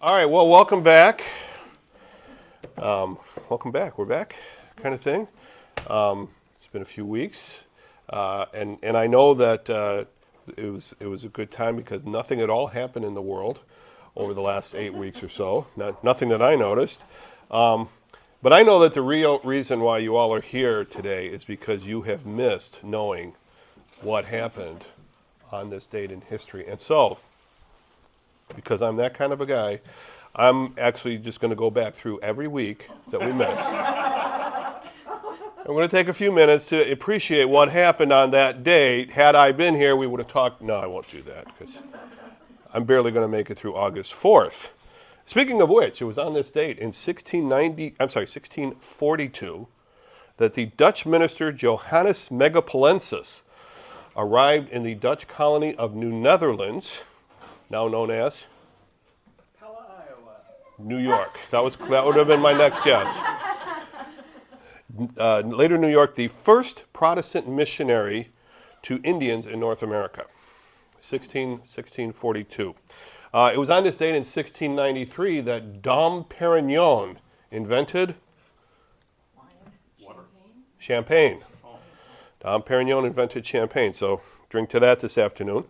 All right, well, welcome back. Welcome back. We're back, kind of thing. It's been a few weeks, and I know that it was a good time because nothing at all happened in the world over the last 8 weeks or so. Nothing that I noticed. But I know that the real reason why you all are here today is because you have missed knowing what happened on this date in history. And so, because I'm that kind of a guy, I'm actually just going to go back through every week that we missed. I'm going to take a few minutes to appreciate what happened on that date. Had I been here, we would have talked. No, I won't do that because I'm barely going to make it through August 4th. Speaking of which, it was on this date in 1642, that the Dutch minister Johannes Megapolensis arrived in the Dutch colony of New Netherlands, now known as New York. That would have been my next guess. Later New York, the first Protestant missionary to Indians in North America, 1642. It was on this date in 1693 that Dom Perignon invented champagne. Dom Perignon invented champagne, so drink to that this afternoon.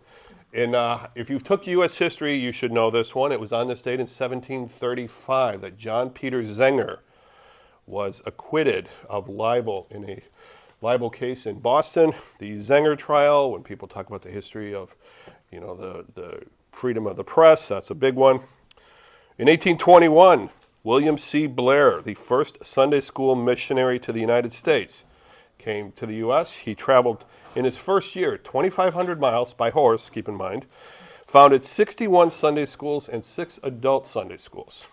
And if you took U.S. history, you should know this one. It was on this date in 1735 that John Peter Zenger was acquitted of libel in a libel case in Boston. The Zenger trial, when people talk about the history of, the freedom of the press, that's a big one. In 1821, William C. Blair, the first Sunday school missionary to the United States, came to the U.S. He traveled in his first year 2,500 miles by horse, keep in mind, founded 61 Sunday schools and 6 adult Sunday schools.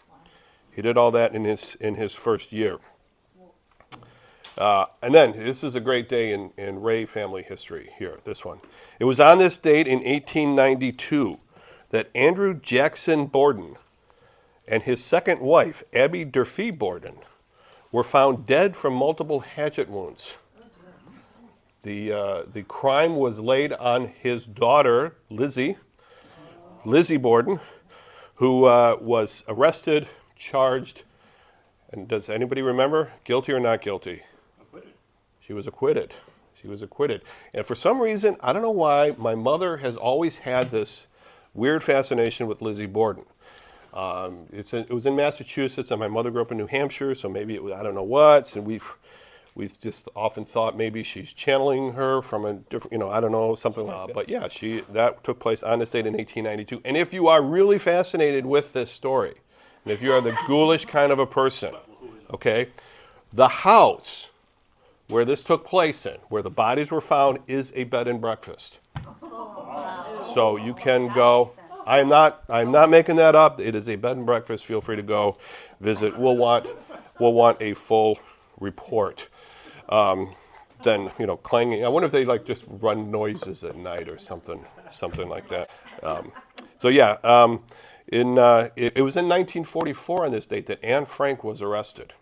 He did all that in his first year. And then, this is a great day in Ray family history here, this one. It was on this date in 1892 that Andrew Jackson Borden and his second wife, Abby Durfee Borden, were found dead from multiple hatchet wounds. The crime was laid on his daughter, Lizzie Borden, who was arrested, charged, and does anybody remember, guilty or not guilty? Acquitted. She was acquitted. She was acquitted. And for some reason, I don't know why, my mother has always had this weird fascination with Lizzie Borden. It was in Massachusetts, and my mother grew up in New Hampshire, so maybe it was, I don't know what, and we've just often thought maybe she's channeling her from a different, I don't know, something like that. But yeah, that took place on this date in 1892. And if you are really fascinated with this story, and if you are the ghoulish kind of a person, okay, the house where this took place in, where the bodies were found, is a bed and breakfast. So you can go. I'm not making that up. It is a bed and breakfast. Feel free to go visit. We'll want a full report. Then clanging. I wonder if they just run noises at night or something like that. It was in 1944 on this date that Anne Frank was arrested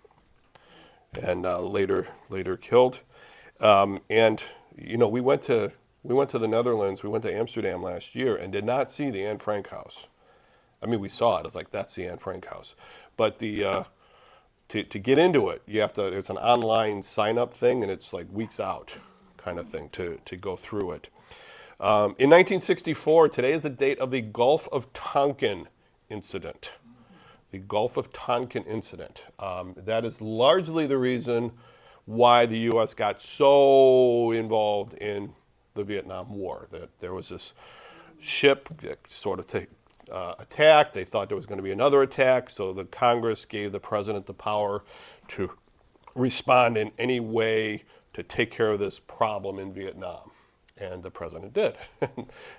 and later killed. We went to the Netherlands. We went to Amsterdam last year and did not see the Anne Frank house. I mean, we saw it. It's like, that's the Anne Frank house. But to get into it, you have to. It's an online sign-up thing, and it's like weeks out, kind of thing to go through it. In 1964, today is the date of the Gulf of Tonkin incident. The Gulf of Tonkin incident. That is largely the reason why the U.S. got so involved in the Vietnam War. That there was this ship that sort of attacked. They thought there was going to be another attack, so the Congress gave the president the power to respond in any way to take care of this problem in Vietnam. And the president did.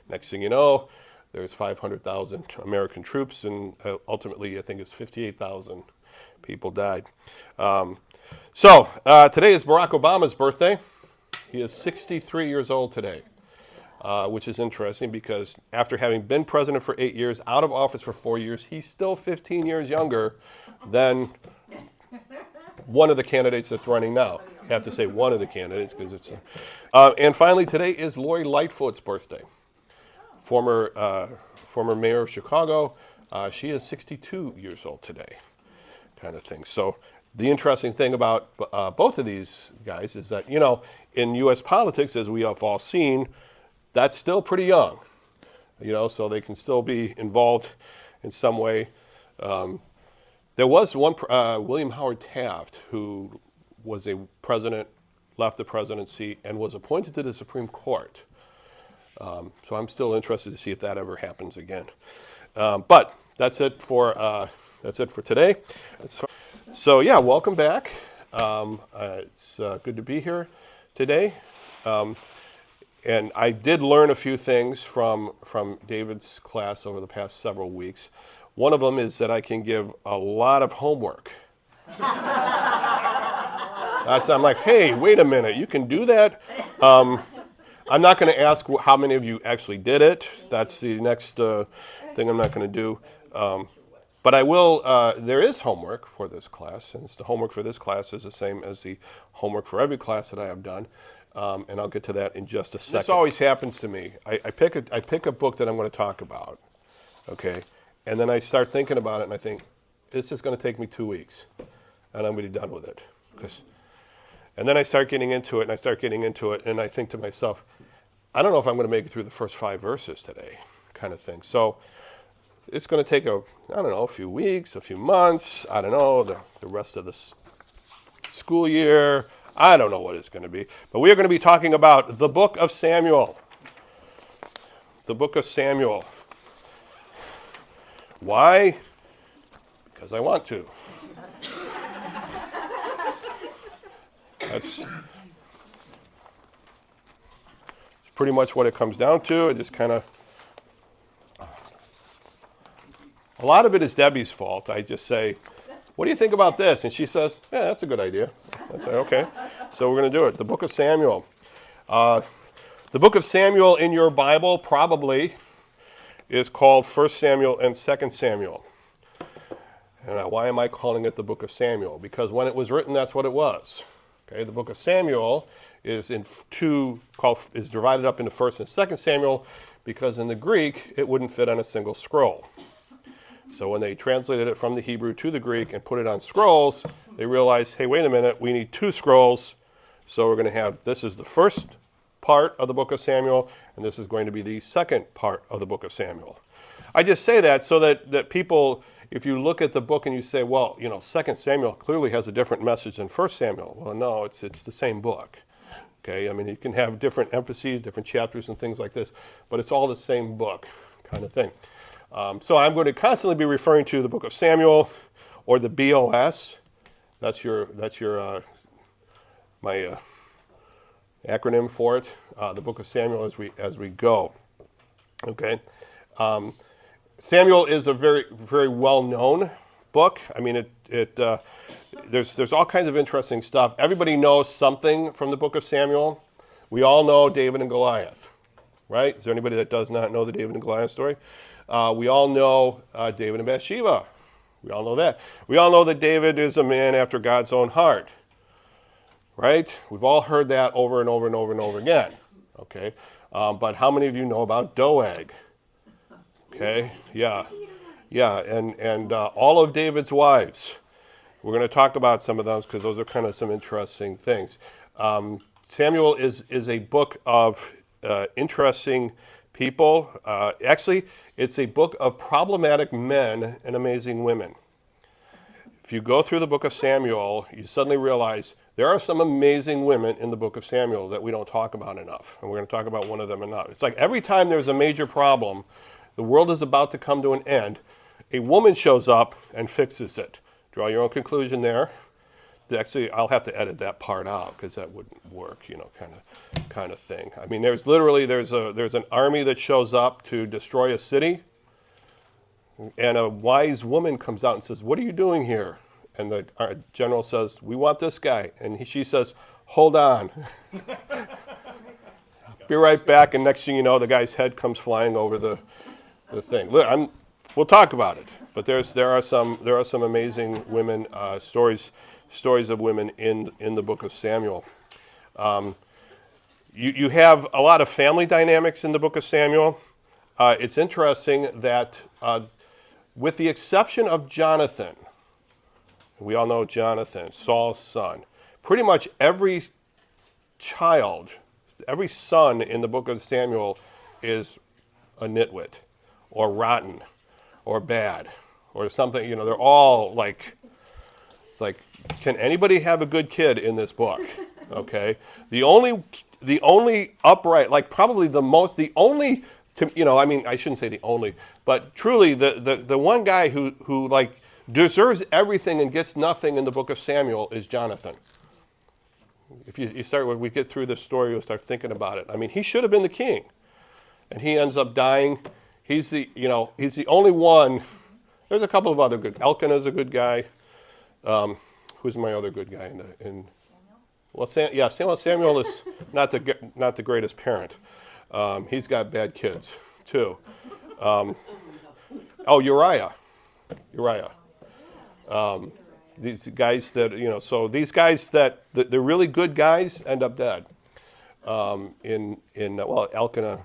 Next thing you know, there's 500,000 American troops, and ultimately I think it's 58,000 people died. Today is Barack Obama's birthday. He is 63 years old today. Which is interesting because after having been president for 8 years, out of office for 4 years, he's still 15 years younger than one of the candidates that's running now. I have to say one of the candidates because it's. And finally, today is Lori Lightfoot's birthday. Former mayor of Chicago. She is 62 years old today, kind of thing. So the interesting thing about both of these guys is that, in U.S. politics, as we have all seen, that's still pretty young, so they can still be involved in some way. There was one, William Howard Taft, who was a president, left the presidency, and was appointed to the Supreme Court. So I'm still interested to see if that ever happens again. But that's it for today. So yeah, welcome back. It's good to be here today. And I did learn a few things from David's class over the past several weeks. One of them is that I can give a lot of homework. I'm like, hey, wait a minute, you can do that? I'm not going to ask how many of you actually did it. That's the next thing I'm not going to do. But I will, there is homework for this class, and the homework for this class is the same as the homework for every class that I have done. And I'll get to that in just a second. This always happens to me. I pick a book that I'm going to talk about, okay? And then I start thinking about it, and I think, this is going to take me 2 weeks, and I'm going to be done with it. And then I start getting into it, and I think to myself, I don't know if I'm going to make it through the first 5 verses today, kind of thing. So it's going to take a few weeks, a few months, I don't know, the rest of the school year. I don't know what it's going to be. But we are going to be talking about the book of Samuel. The book of Samuel. Why? Because I want to. That's pretty much what it comes down to. It just kind of, a lot of it is Debbie's fault. I just say, what do you think about this? And she says, yeah, that's a good idea. I say, okay. So we're going to do it. The book of Samuel. The book of Samuel in your Bible probably is called 1 Samuel and 2 Samuel. And why am I calling it the book of Samuel? Because when it was written, that's what it was. Okay, the book of Samuel is is divided up into 1 and 2 Samuel because in the Greek, it wouldn't fit on a single scroll. So when they translated it from the Hebrew to the Greek and put it on scrolls, they realized, hey, wait a minute, we need 2 scrolls. So we're going to have, this is the first part of the book of Samuel, and this is going to be the second part of the book of Samuel. I just say that so that people, if you look at the book and you say, well, 2 Samuel clearly has a different message than 1 Samuel. Well, no, it's the same book. Okay, I mean, you can have different emphases, different chapters and things like this, but it's all the same book kind of thing. So I'm going to constantly be referring to the book of Samuel or the BOS. That's my acronym for it. The book of Samuel as we go. Okay. Samuel is a very, very well-known book. I mean, there's all kinds of interesting stuff. Everybody knows something from the book of Samuel. We all know David and Goliath, right? Is there anybody that does not know the David and Goliath story? We all know David and Bathsheba. We all know that. We all know that David is a man after God's own heart, right? We've all heard that over and over and over and over again, okay? But how many of you know about Doeg? Okay, yeah, and all of David's wives. We're going to talk about some of those because those are kind of some interesting things. Samuel is a book of interesting people. Actually, it's a book of problematic men and amazing women. If you go through the book of Samuel, you suddenly realize there are some amazing women in the book of Samuel that we don't talk about enough. And we're going to talk about one of them enough. It's like every time there's a major problem, the world is about to come to an end, a woman shows up and fixes it. Draw your own conclusion there. Actually, I'll have to edit that part out because that wouldn't work, kind of thing. I mean, there's an army that shows up to destroy a city, and a wise woman comes out and says, "What are you doing here?" And the general says, "We want this guy." And she says, "Hold on." Be right back, and next thing you know, the guy's head comes flying over the thing. Look, we'll talk about it, but there are some amazing women stories of women in the book of Samuel. You have a lot of family dynamics in the book of Samuel. It's interesting that with the exception of Jonathan, we all know Jonathan, Saul's son, pretty much every child, every son in the book of Samuel is a nitwit or rotten or bad or something. You know, they're all like, it's like, can anybody have a good kid in this book? Okay. The only upright, like probably the only, you know, I mean, I shouldn't say the only, but truly the one guy who like deserves everything and gets nothing in the book of Samuel is Jonathan. If you start, when we get through this story, you'll start thinking about it. I mean, he should have been the king, and he ends up dying. He's the only one. There's a couple of other good. Elkanah's a good guy. Who's my other good guy in well, Samuel is not the greatest parent. He's got bad kids too. Uriah. These guys that, you know, so these guys that they're really good guys end up dead. Elkanah,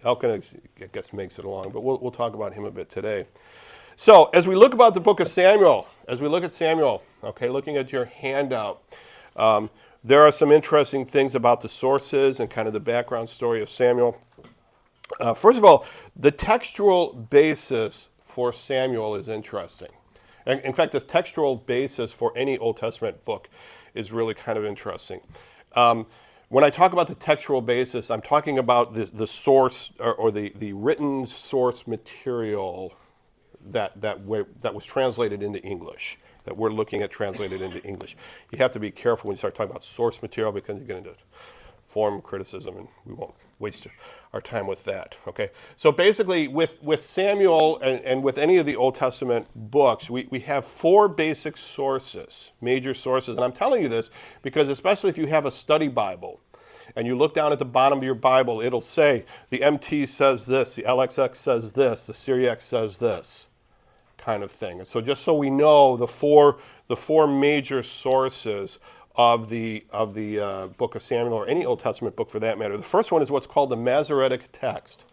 I guess, makes it along, but we'll talk about him a bit today. So as we look about the book of Samuel, okay, looking at your handout, there are some interesting things about the sources and kind of the background story of Samuel. First of all, the textual basis for Samuel is interesting. And in fact, the textual basis for any Old Testament book is really kind of interesting. When I talk about the textual basis, I'm talking about the source or the written source material that was translated into English, that we're looking at translated into English. You have to be careful when you start talking about source material because you get into form criticism, and we won't waste our time with that. Okay, so basically with Samuel and with any of the Old Testament books, we have four basic sources, major sources. And I'm telling you this because especially if you have a study Bible and you look down at the bottom of your Bible, it'll say the MT says this, the LXX says this, the Syriac says this, kind of thing. And so just so we know the four major sources of the book of Samuel, or any Old Testament book for that matter. The first one is what's called the Masoretic text.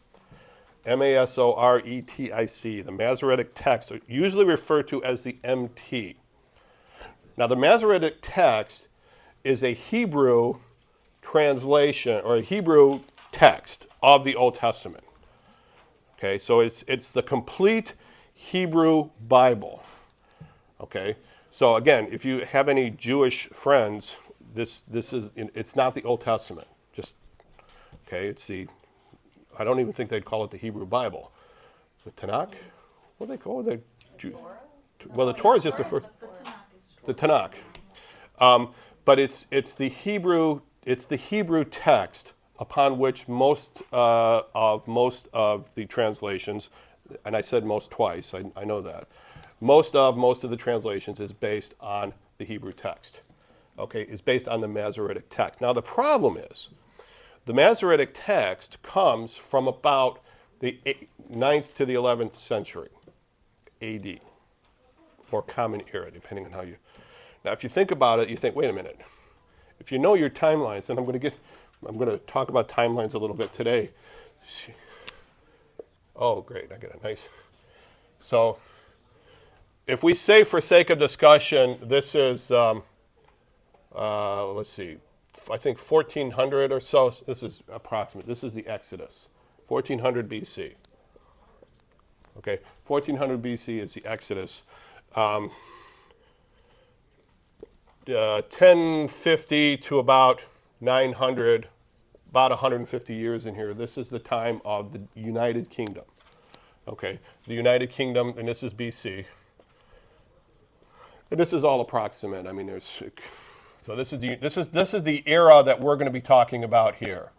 Masoretic, the Masoretic text, usually referred to as the MT. Now the Masoretic text is a Hebrew translation or a Hebrew text of the Old Testament. Okay, so it's the complete Hebrew Bible. Okay. So again, if you have any Jewish friends, it's not the Old Testament. Just okay, I don't even think they'd call it the Hebrew Bible. The Tanakh? What do they call it? The Torah is just the first. The Tanakh. But it's the Hebrew text upon which most of the translations, and I said most twice, I know that. Most of the translations is based on the Hebrew text, okay, is based on the Masoretic text. Now the problem is, the Masoretic text comes from about the 9th to the 11th century AD, or Common Era, depending on how you. Now if you think about it, you think, wait a minute, if you know your timelines, and I'm going to talk about timelines a little bit today. Oh great, I get a nice, so. If we say, for sake of discussion, this is, let's see, I think 1400 or so. This is approximate. This is the Exodus, 1400 BC. Okay, 1400 BC is the Exodus. 1050 to about 900, about 150 years in here. This is the time of the United Kingdom. Okay, the United Kingdom, and this is BC. And this is all approximate. I mean, so this is the era that we're going to be talking about here.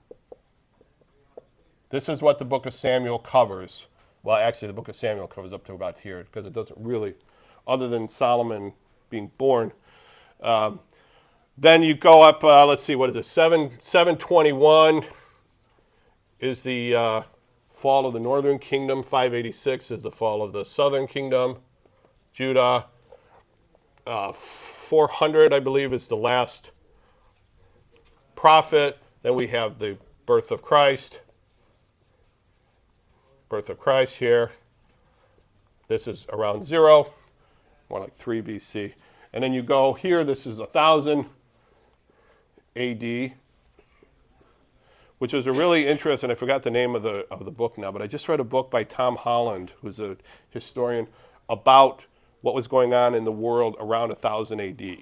This is what the book of Samuel covers. Well, actually, the book of Samuel covers up to about here because it doesn't really, other than Solomon being born. Then you go up. Let's see, what is it? 721 is the fall of the northern kingdom. 586 is the fall of the southern kingdom, Judah. 400, I believe, is the last prophet. Then we have the birth of Christ. Birth of Christ here. This is around 0, more like 3 BC. And then you go here, this is 1000 AD, which was a really interesting, I forgot the name of the book now, but I just read a book by Tom Holland, who's a historian, about what was going on in the world around 1000 AD.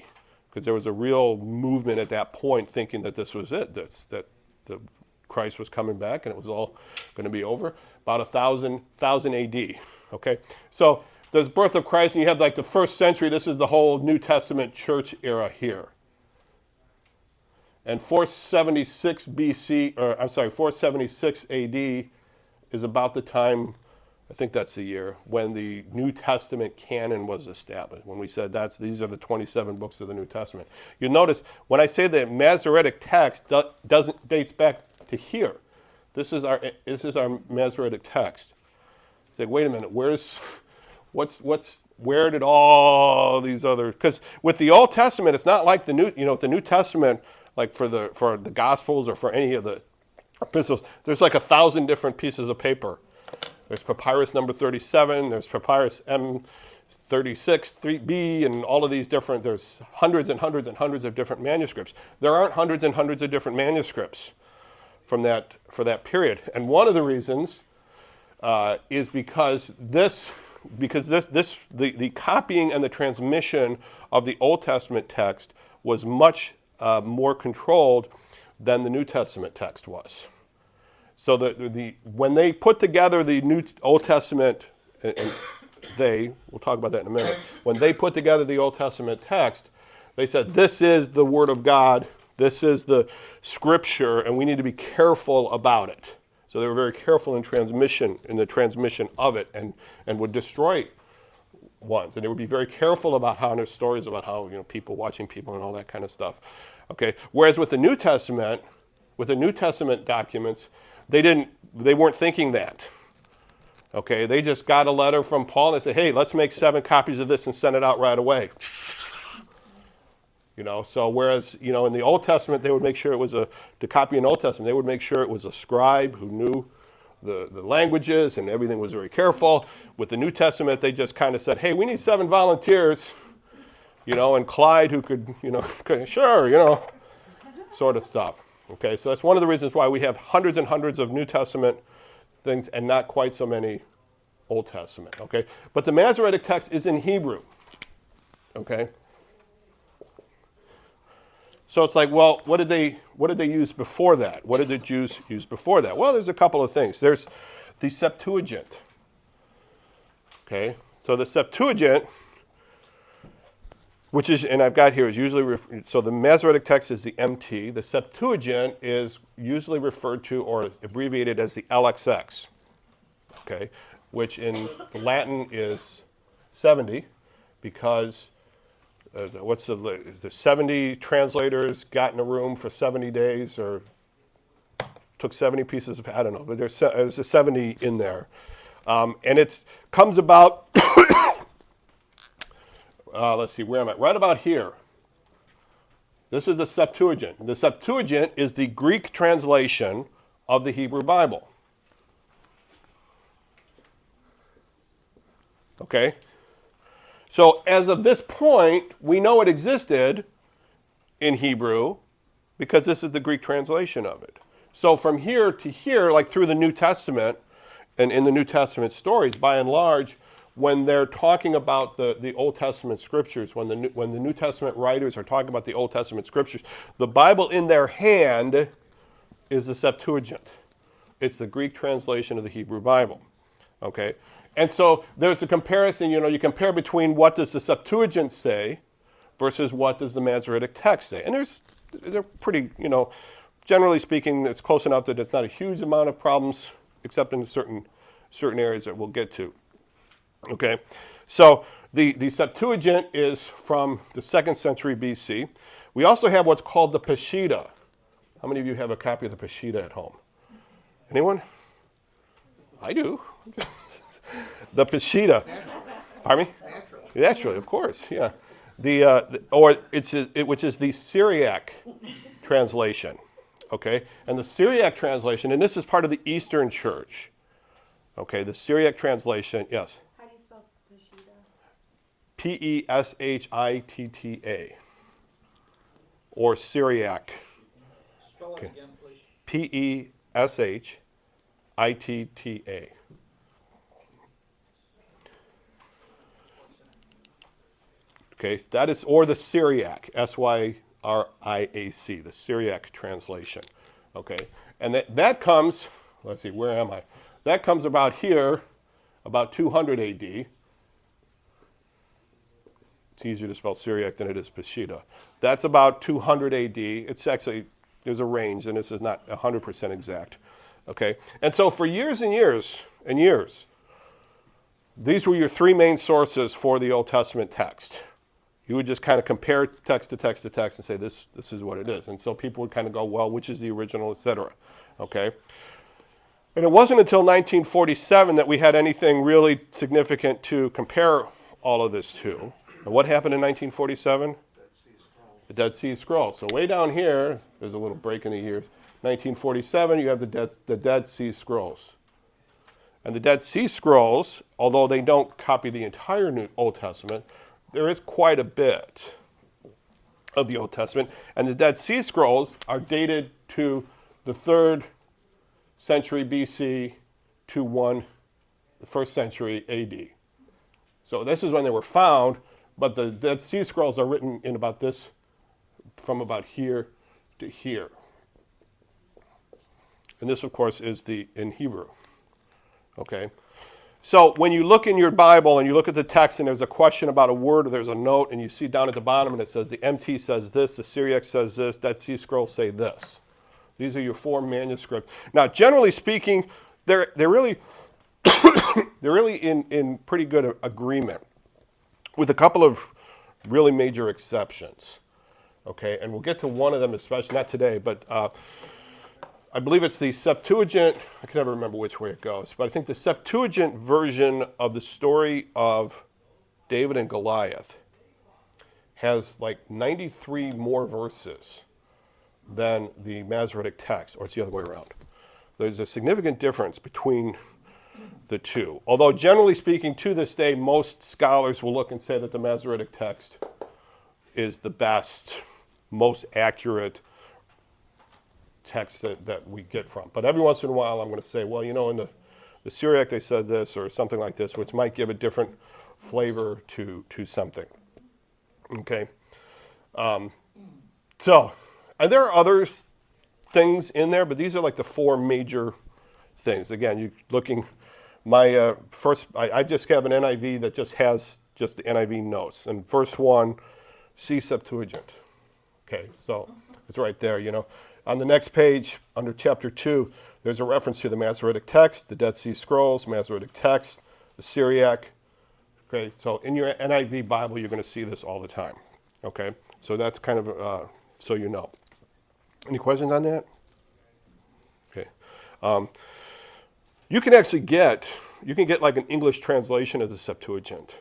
Because there was a real movement at that point thinking that this was it, that the Christ was coming back and it was all going to be over. About 1000 AD, okay? So there's birth of Christ, and you have like the first century. This is the whole New Testament church era here. And 476 BC, or I'm sorry, 476 AD is about the time, I think that's the year, when the New Testament canon was established. When we said these are the 27 books of the New Testament. You'll notice when I say the Masoretic text dates back to here. This is our Masoretic text. It's like, wait a minute, where did all these other? Because with the Old Testament, it's not like the New Testament. Like for the Gospels or for any of the epistles, there's like 1,000 different pieces of paper. There's papyrus number 37, there's papyrus M36, 3B, and all of these different, there's hundreds and hundreds and hundreds of different manuscripts. There aren't hundreds and hundreds of different manuscripts for that period. And one of the reasons is because the copying and the transmission of the Old Testament text was much more controlled than the New Testament text was. So when they put together the New Old Testament, and we'll talk about that in a minute, when they put together the Old Testament text, they said, this is the Word of God, this is the Scripture, and we need to be careful about it. So they were very careful in the transmission of it, and would destroy ones. And they would be very careful about how there's stories about how people watching people and all that kind of stuff. Okay. Whereas with the New Testament documents, they weren't thinking that. Okay. They just got a letter from Paul and they said, hey, let's make 7 copies of this and send it out right away. So whereas in the Old Testament they would make sure it was to copy an Old Testament, they would make sure it was a scribe who knew the languages and everything was very careful. With the New Testament, they just kind of said, hey, we need 7 volunteers, and Clyde who could, sure, sort of stuff. Okay, so that's one of the reasons why we have hundreds and hundreds of New Testament things and not quite so many Old Testament. Okay, but the Masoretic text is in Hebrew. Okay. So it's like, well, what did they use before that? What did the Jews use before that? Well, there's a couple of things. There's the Septuagint. Okay, so the Septuagint, which is, and I've got here, is usually, so the Masoretic text is the MT. The Septuagint is usually referred to or abbreviated as the LXX, okay, which in Latin is 70, because the 70 translators got in a room for 70 days or took 70 pieces of, I don't know, but there's a 70 in there. And it comes about, let's see, where am I? Right about here. This is the Septuagint. The Septuagint is the Greek translation of the Hebrew Bible. Okay? So as of this point, we know it existed in Hebrew because this is the Greek translation of it. So from here to here, like through the New Testament and in the New Testament stories, by and large, when they're talking about the Old Testament scriptures, when the New Testament writers are talking about the Old Testament scriptures, the Bible in their hand is the Septuagint. It's the Greek translation of the Hebrew Bible. Okay? And so there's a comparison, you compare between what does the Septuagint say versus what does the Masoretic text say. And they're pretty, generally speaking, it's close enough that it's not a huge amount of problems, except in certain areas that we'll get to. Okay, so the Septuagint is from the 2nd century BC. We also have what's called the Peshitta. How many of you have a copy of the Peshitta at home? Anyone? I do. The Peshitta. Pardon me? Naturally, of course, yeah. Which is the Syriac translation. Okay, and the Syriac translation, and this is part of the Eastern Church. Okay, the Syriac translation, yes. How do you spell Peshitta, or Syriac. Spell it again, please. Peshitta. Okay, that is, or the Syriac, Syriac, the Syriac translation. Okay, and that comes, let's see, where am I? That comes about here, about 200 AD. It's easier to spell Syriac than it is Peshitta. That's about 200 AD. It's actually, there's a range, and this is not 100% exact. Okay, and so for years and years and years, these were your three main sources for the Old Testament text. You would just kind of compare text to text to text and say, this is what it is. And so people would kind of go, well, which is the original, etc. Okay? And it wasn't until 1947 that we had anything really significant to compare all of this to. And what happened in 1947? The Dead Sea Scrolls. So way down here, there's a little break in the years. 1947, you have the Dead Sea Scrolls. And the Dead Sea Scrolls, although they don't copy the entire Old Testament, there is quite a bit of the Old Testament. And the Dead Sea Scrolls are dated to the 3rd century BC to the 1st century AD. So this is when they were found, but the Dead Sea Scrolls are written in about this, from about here to here. And this, of course, is in Hebrew. Okay? So when you look in your Bible and you look at the text and there's a question about a word or there's a note and you see down at the bottom and it says the MT says this, the Syriac says this, Dead Sea Scrolls say this. These are your 4 manuscripts. Now, generally speaking, they're really they're really in pretty good agreement, with a couple of really major exceptions. Okay, and we'll get to one of them, especially not today, but I believe it's the Septuagint. I can never remember which way it goes, but I think the Septuagint version of the story of David and Goliath has like 93 more verses than the Masoretic text, or it's the other way around. There's a significant difference between the two. Although generally speaking, to this day, most scholars will look and say that the Masoretic text is the best, most accurate text that we get from. But every once in a while I'm going to say, well, you know, in the Syriac they said this or something like this, which might give a different flavor to something. Okay? So, and there are other things in there, but these are like the 4 major things. Again, you looking, my I just have an NIV that just has just the NIV notes. And verse 1, see Septuagint. Okay, so it's right there, you know. On the next page, under chapter 2, there's a reference to the Masoretic text, the Dead Sea Scrolls, Masoretic text, the Syriac. Okay, so in your NIV Bible, you're going to see this all the time. Okay, so that's kind of, so you know. Any questions on that? Okay. You can actually get like an English translation of the Septuagint,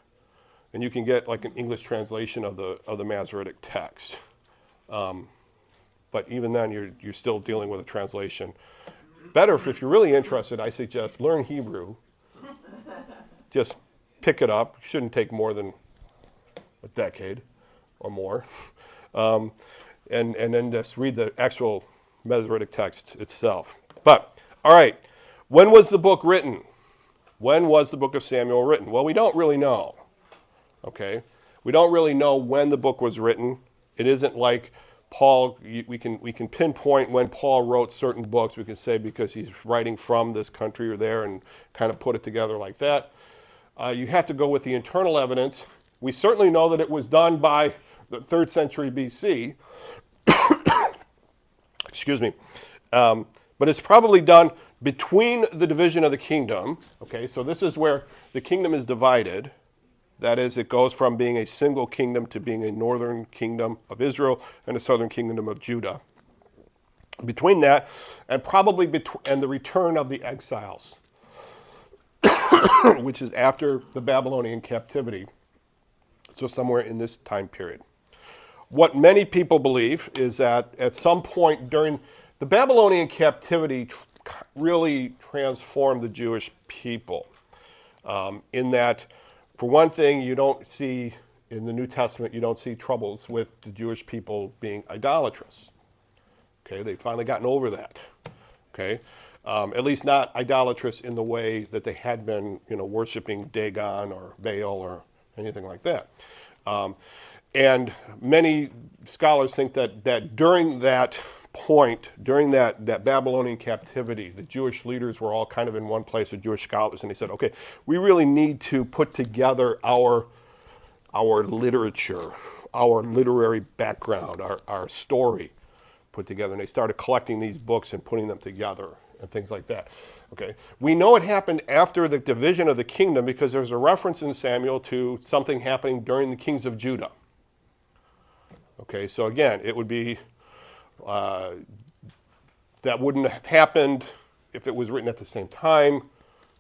and you can get like an English translation of the Masoretic text. But even then, you're still dealing with a translation. Better, if you're really interested, I suggest learn Hebrew. Just pick it up. It shouldn't take more than a decade or more. And then just read the actual Masoretic text itself. But, all right, when was the book written? When was the book of Samuel written? Well, we don't really know. Okay? We don't really know when the book was written. It isn't like Paul, we can pinpoint when Paul wrote certain books. We can say because he's writing from this country or there and kind of put it together like that. You have to go with the internal evidence. We certainly know that it was done by the 3rd century BC. Excuse me. But it's probably done between the division of the kingdom. Okay, so this is where the kingdom is divided. That is, it goes from being a single kingdom to being a northern kingdom of Israel and a southern kingdom of Judah. Between that, and probably and the return of the exiles, which is after the Babylonian captivity, so somewhere in this time period. What many people believe is that at some point during the Babylonian captivity really transformed the Jewish people in that For one thing, you don't see in the New Testament, you don't see troubles with the Jewish people being idolatrous. Okay, they've finally gotten over that. Okay, at least not idolatrous in the way that they had been, worshiping Dagon or Baal or anything like that. And many scholars think that during that point, during that Babylonian captivity, the Jewish leaders were all kind of in one place, the Jewish scholars, and they said, okay, we really need to put together our literature, our literary background, our story put together. And they started collecting these books and putting them together and things like that. Okay, we know it happened after the division of the kingdom because there's a reference in Samuel to something happening during the kings of Judah. Okay, so again, it would be, that wouldn't have happened if it was written at the same time.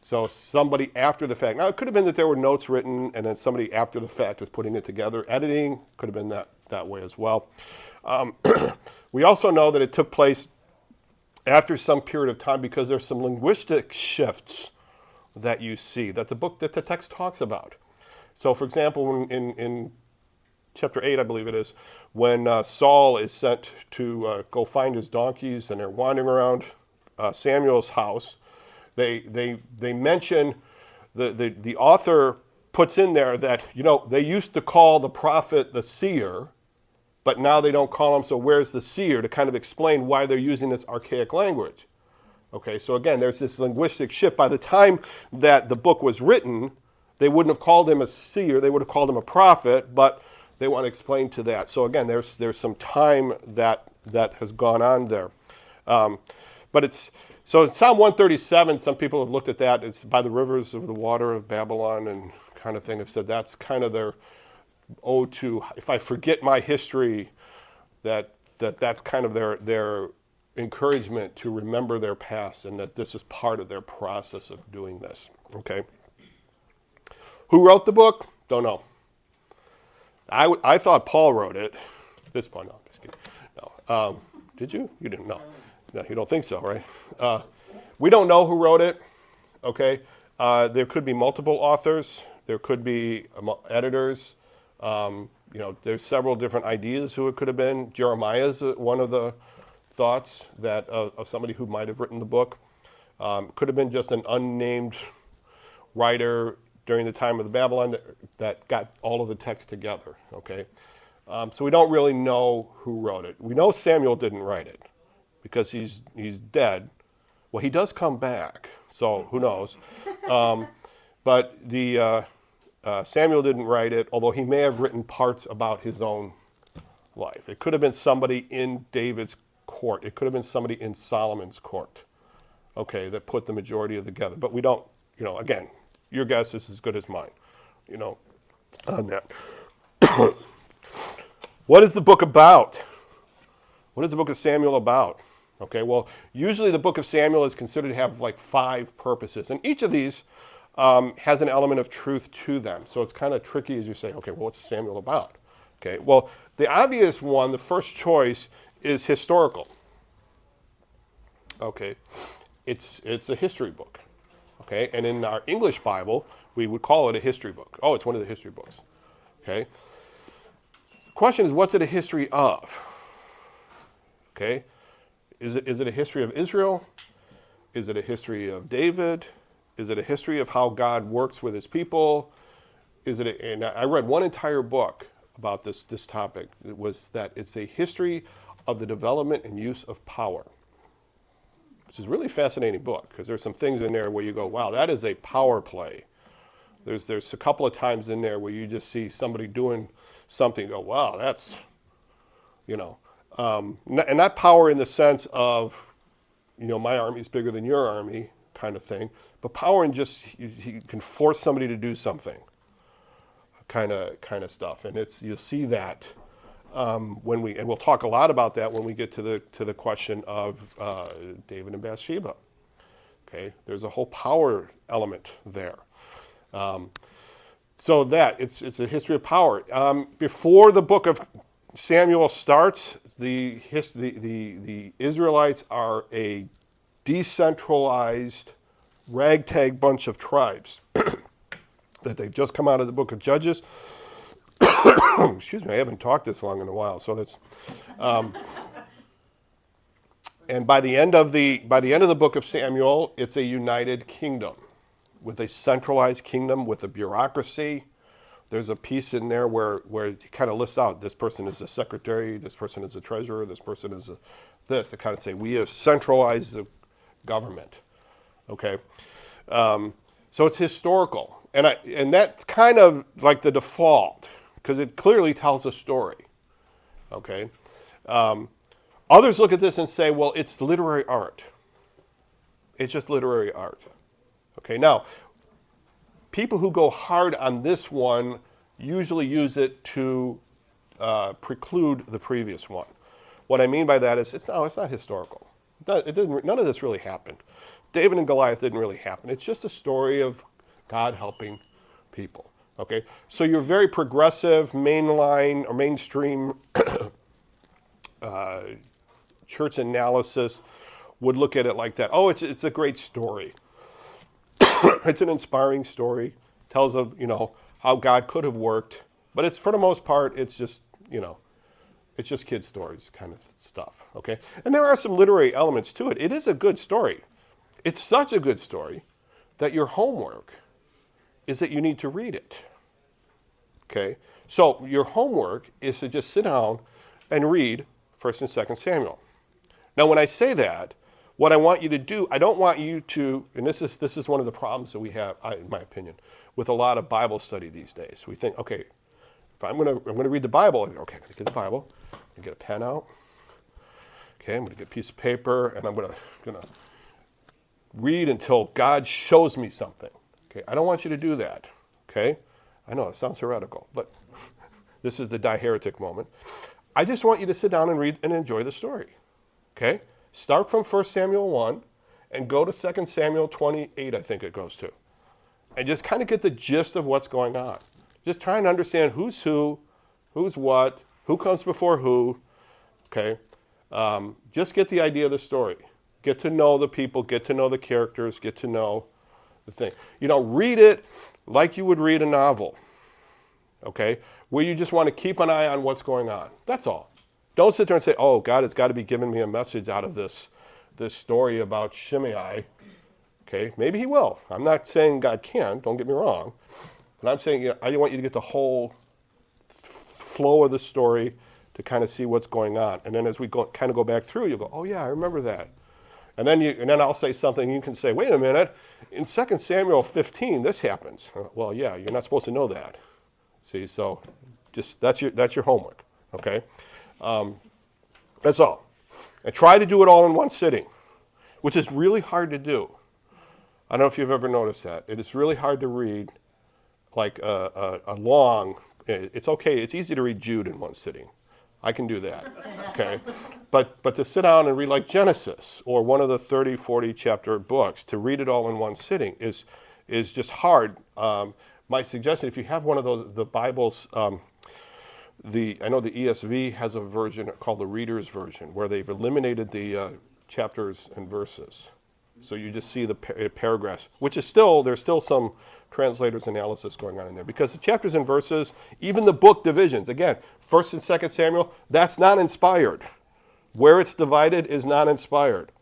So somebody after the fact, now it could have been that there were notes written and then somebody after the fact is putting it together. Editing could have been that way as well. We also know that it took place after some period of time because there's some linguistic shifts that you see that the text talks about. So for example, in chapter 8, I believe it is, when Saul is sent to go find his donkeys and they're wandering around Samuel's house, they mention, the author puts in there that, they used to call the prophet the seer, but now they don't call him, so where's the seer, to kind of explain why they're using this archaic language. Okay, so again, there's this linguistic shift. By the time that the book was written, they wouldn't have called him a seer, they would have called him a prophet, but they want to explain to that. So again, there's some time that has gone on there. But so in Psalm 137, some people have looked at that. It's by the rivers of the water of Babylon and kind of thing, have said that's kind of their ode to, if I forget my history, that's kind of their encouragement to remember their past and that this is part of their process of doing this. Okay. Who wrote the book? Don't know. I thought Paul wrote it. This one, no, I'm just kidding. No. Did you? You didn't know. No, you don't think so, right? We don't know who wrote it. Okay. There could be multiple authors. There could be editors. There's several different ideas who it could have been. Jeremiah's one of the thoughts that of somebody who might have written the book. Could have been just an unnamed writer during the time of the Babylon that got all of the text together. Okay, so we don't really know who wrote it. We know Samuel didn't write it because he's dead. Well, he does come back, so who knows? But Samuel didn't write it, although he may have written parts about his own life. It could have been somebody in David's court. It could have been somebody in Solomon's court, okay, that put the majority of together. But we don't, again, your guess is as good as mine, on that. What is the book about? What is the book of Samuel about? Okay, well, usually the book of Samuel is considered to have like 5 purposes, and each of these has an element of truth to them. So it's kind of tricky as you say, okay, well, what's Samuel about? Okay, well, the obvious one, the first choice, is historical. Okay, it's a history book. Okay, and in our English Bible, we would call it a history book. Oh, it's one of the history books. Okay, the question is, what's it a history of? Okay, is it a history of Israel? Is it a history of David? Is it a history of how God works with his people? And I read one entire book about this topic. It was that it's a history of the development and use of power, which is a really fascinating book because there's some things in there where you go, wow, that is a power play. There's a couple of times in there where you just see somebody doing something and go, wow, that's, and not power in the sense of, my army's bigger than your army kind of thing, but power in just, you can force somebody to do something kind of stuff. And you'll see that and we'll talk a lot about that when we get to the question of David and Bathsheba. Okay, there's a whole power element there. So that it's a history of power. Before the book of Samuel starts, the Israelites are a decentralized, ragtag bunch of tribes. that they've just come out of the book of Judges. Excuse me, I haven't talked this long in a while, so that's. And by the end of the book of Samuel, it's a united kingdom, with a centralized kingdom with a bureaucracy. There's a piece in there where it kind of lists out this person is a secretary, this person is a treasurer, this person is a this. They kind of say we have centralized the government. Okay, so it's historical, and that's kind of like the default because it clearly tells a story. Okay, others look at this and say, well, it's literary art. It's just literary art. Okay, now people who go hard on this one usually use it to preclude the previous one. What I mean by that is it's not historical. None of this really happened. David and Goliath didn't really happen. It's just a story of God helping people. Okay, so your very progressive, mainline or mainstream church analysis would look at it like that. Oh, it's a great story. It's an inspiring story. Tells of how God could have worked, but it's for the most part it's just it's just kid stories kind of stuff. Okay, and there are some literary elements to it. It is a good story. It's such a good story that your homework is that you need to read it. Okay, so your homework is to just sit down and read 1st and 2nd Samuel. Now, when I say that, what I want you to do, I don't want you to, and this is one of the problems that we have, in my opinion, with a lot of Bible study these days. We think, okay, if I'm gonna read the Bible, okay, I'm gonna get the Bible, I'm gonna get a pen out, okay, I'm gonna get a piece of paper, and I'm gonna read until God shows me something. Okay, I don't want you to do that. Okay, I know it sounds heretical, but this is the die-heretic moment. I just want you to sit down and read and enjoy the story. Okay, start from 1 Samuel 1 and go to 2 Samuel 28, I think it goes to, and just kind of get the gist of what's going on. Just trying to understand who's who, who's what, who comes before who. Okay, just get the idea of the story. Get to know the people, get to know the characters, get to know the thing. Read it like you would read a novel, okay, where you just want to keep an eye on what's going on. That's all. Don't sit there and say, oh, God has got to be giving me a message out of this story about Shimei. Okay, maybe he will. I'm not saying God can't, don't get me wrong. But I'm saying I want you to get the whole flow of the story to kind of see what's going on. And then as we kind of go back through, you'll go, oh, yeah, I remember that. And then I'll say something, and you can say, wait a minute, in 2 Samuel 15, this happens. Well, yeah, you're not supposed to know that. See, so just that's your homework, okay? That's all. And try to do it all in one sitting, which is really hard to do. I don't know if you've ever noticed that. It is really hard to read like a long, it's okay, it's easy to read Jude in one sitting. I can do that, okay? But to sit down and read like Genesis or one of the 30, 40 chapter books, to read it all in one sitting is just hard. My suggestion, if you have one of those, the Bibles, I know the ESV has a version called the Reader's Version, where they've eliminated the chapters and verses. So you just see the paragraphs, which is there's still some translators analysis going on in there, because the chapters and verses, even the book divisions, again, 1st and 2nd Samuel, that's not inspired. Where it's divided is not inspired.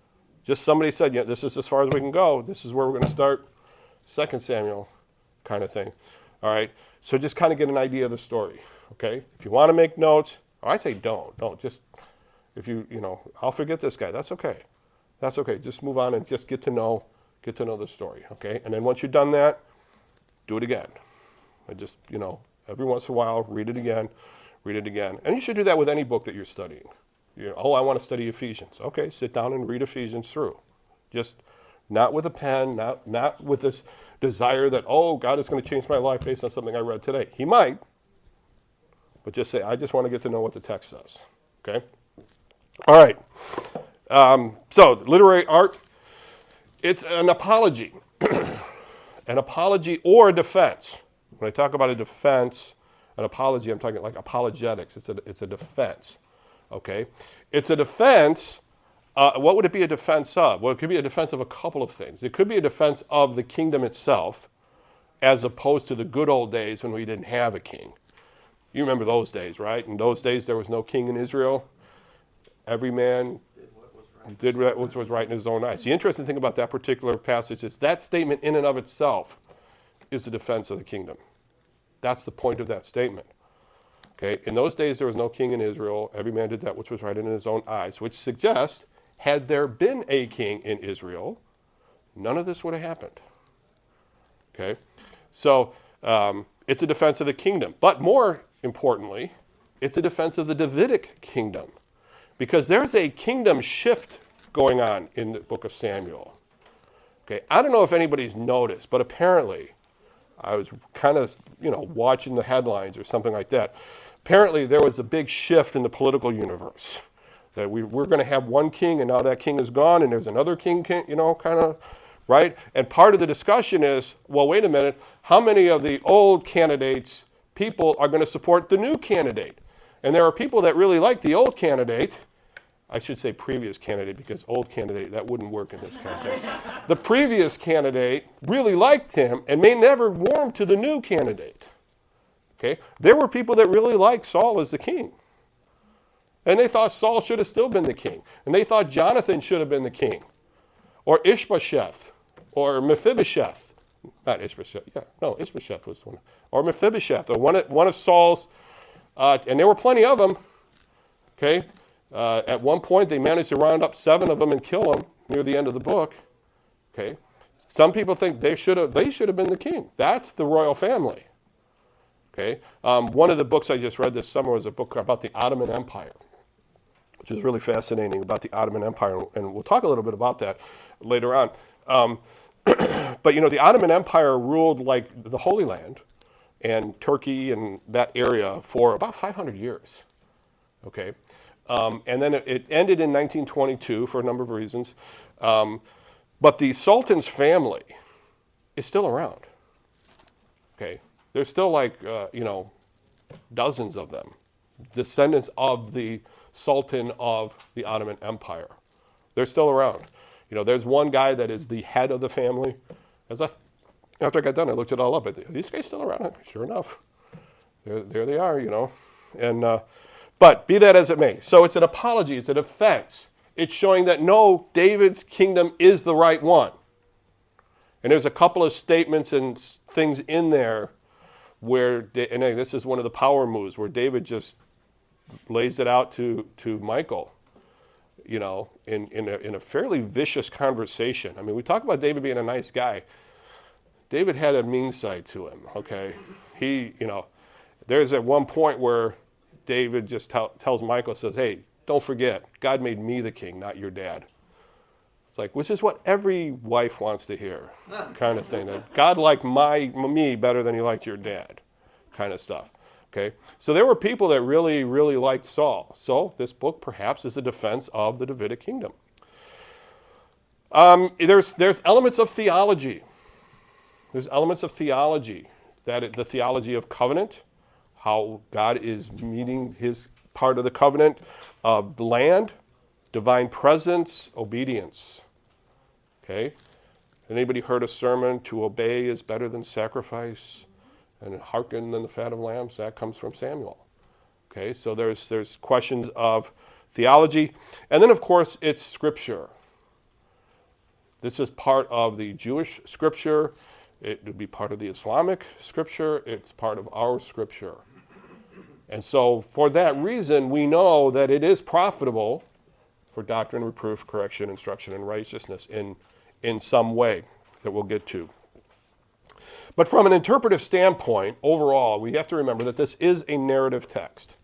Just somebody said, yeah, this is as far as we can go. This is where we're going to start 2nd Samuel kind of thing. All right, so just kind of get an idea of the story, okay? If you want to make notes, or I say don't just, if I'll forget this guy, that's okay. That's okay, just move on and just get to know the story, okay? And then once you've done that, do it again. And just, every once in a while, read it again. And you should do that with any book that you're studying. I want to study Ephesians. Okay, sit down and read Ephesians through. Just not with a pen, not with this desire that, oh, God is going to change my life based on something I read today. He might, but just say, I just want to get to know what the text says, okay? All right. So literary art, it's an apology. An apology or a defense. When I talk about a defense, an apology, I'm talking like apologetics. It's a defense, okay? It's a defense. What would it be a defense of? Well, it could be a defense of a couple of things. It could be a defense of the kingdom itself, as opposed to the good old days when we didn't have a king. You remember those days, right? In those days, there was no king in Israel. Every man did what was right in his own eyes. The interesting thing about that particular passage is that statement in and of itself is the defense of the kingdom. That's the point of that statement. Okay? In those days, there was no king in Israel. Every man did that which was right in his own eyes, which suggests, had there been a king in Israel, none of this would have happened. Okay? So it's a defense of the kingdom. But more importantly, it's a defense of the Davidic kingdom. Because there's a kingdom shift going on in the book of Samuel. Okay, I don't know if anybody's noticed, but apparently, I was kind of, watching the headlines or something like that. Apparently, there was a big shift in the political universe. That we're going to have one king, and now that king is gone, and there's another king, kind of, right? And part of the discussion is, well, wait a minute, how many of the old candidates, people are going to support the new candidate? And there are people that really like the old candidate. I should say previous candidate, because old candidate, that wouldn't work in this context. The previous candidate really liked him and may never warm to the new candidate. Okay? There were people that really liked Saul as the king. And they thought Saul should have still been the king. And they thought Jonathan should have been the king. Or Ishbosheth. Or Mephibosheth. Not Ishbosheth. Yeah, no, Ishbosheth was one. Or Mephibosheth. Or one of Saul's, and there were plenty of them. Okay? At one point, they managed to round up 7 of them and kill them near the end of the book. Okay, some people think they should have been the king. That's the royal family. Okay, one of the books I just read this summer was a book about the Ottoman Empire, which is really fascinating about the Ottoman Empire, and we'll talk a little bit about that later on. But the Ottoman Empire ruled like the Holy Land and Turkey and that area for about 500 years. Okay. And then it ended in 1922 for a number of reasons. But the Sultan's family is still around. Okay, there's still dozens of them, descendants of the Sultan of the Ottoman Empire. They're still around. There's one guy that is the head of the family. After I got done, I looked it all up. Are these guys still around? Sure enough, there they are. And but be that as it may. So it's an apology, it's a defense. It's showing that no, David's kingdom is the right one. And there's a couple of statements and things in there where, and this is one of the power moves, where David just lays it out to Michal, in a fairly vicious conversation. I mean, we talk about David being a nice guy. David had a mean side to him, okay? There's at one point where David just tells Michal, says, hey, don't forget, God made me the king, not your dad. It's like, which is what every wife wants to hear, kind of thing. That God liked me better than he liked your dad, kind of stuff. Okay, so there were people that really, really liked Saul. So this book perhaps is a defense of the Davidic kingdom. There's elements of theology. There's elements of theology, the theology of covenant, how God is meeting his part of the covenant of the land, divine presence, obedience. Okay? Anybody heard a sermon, to obey is better than sacrifice, and hearken than the fat of lambs? That comes from Samuel. Okay, so there's questions of theology. And then, of course, it's scripture. This is part of the Jewish scripture. It would be part of the Islamic scripture. It's part of our scripture. And so for that reason, we know that it is profitable for doctrine, reproof, correction, instruction, and righteousness in some way that we'll get to. But from an interpretive standpoint, overall, we have to remember that this is a narrative text.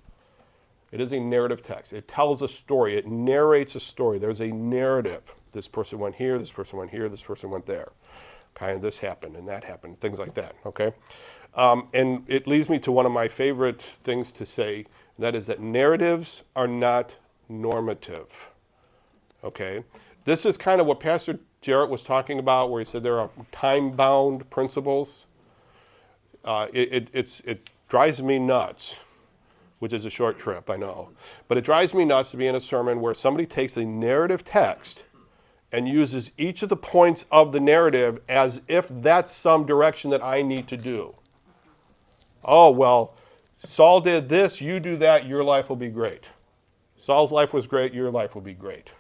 It is a narrative text. It tells a story. It narrates a story. There's a narrative. This person went here, this person went here, this person went there. Kind of this happened and that happened, things like that, okay? And it leads me to one of my favorite things to say, and that is that narratives are not normative, okay? This is kind of what Pastor Jarrett was talking about, where he said there are time-bound principles. It drives me nuts, which is a short trip, I know. But it drives me nuts to be in a sermon where somebody takes a narrative text and uses each of the points of the narrative as if that's some direction that I need to do. Oh, well, Saul did this, you do that, your life will be great. Saul's life was great, your life will be great.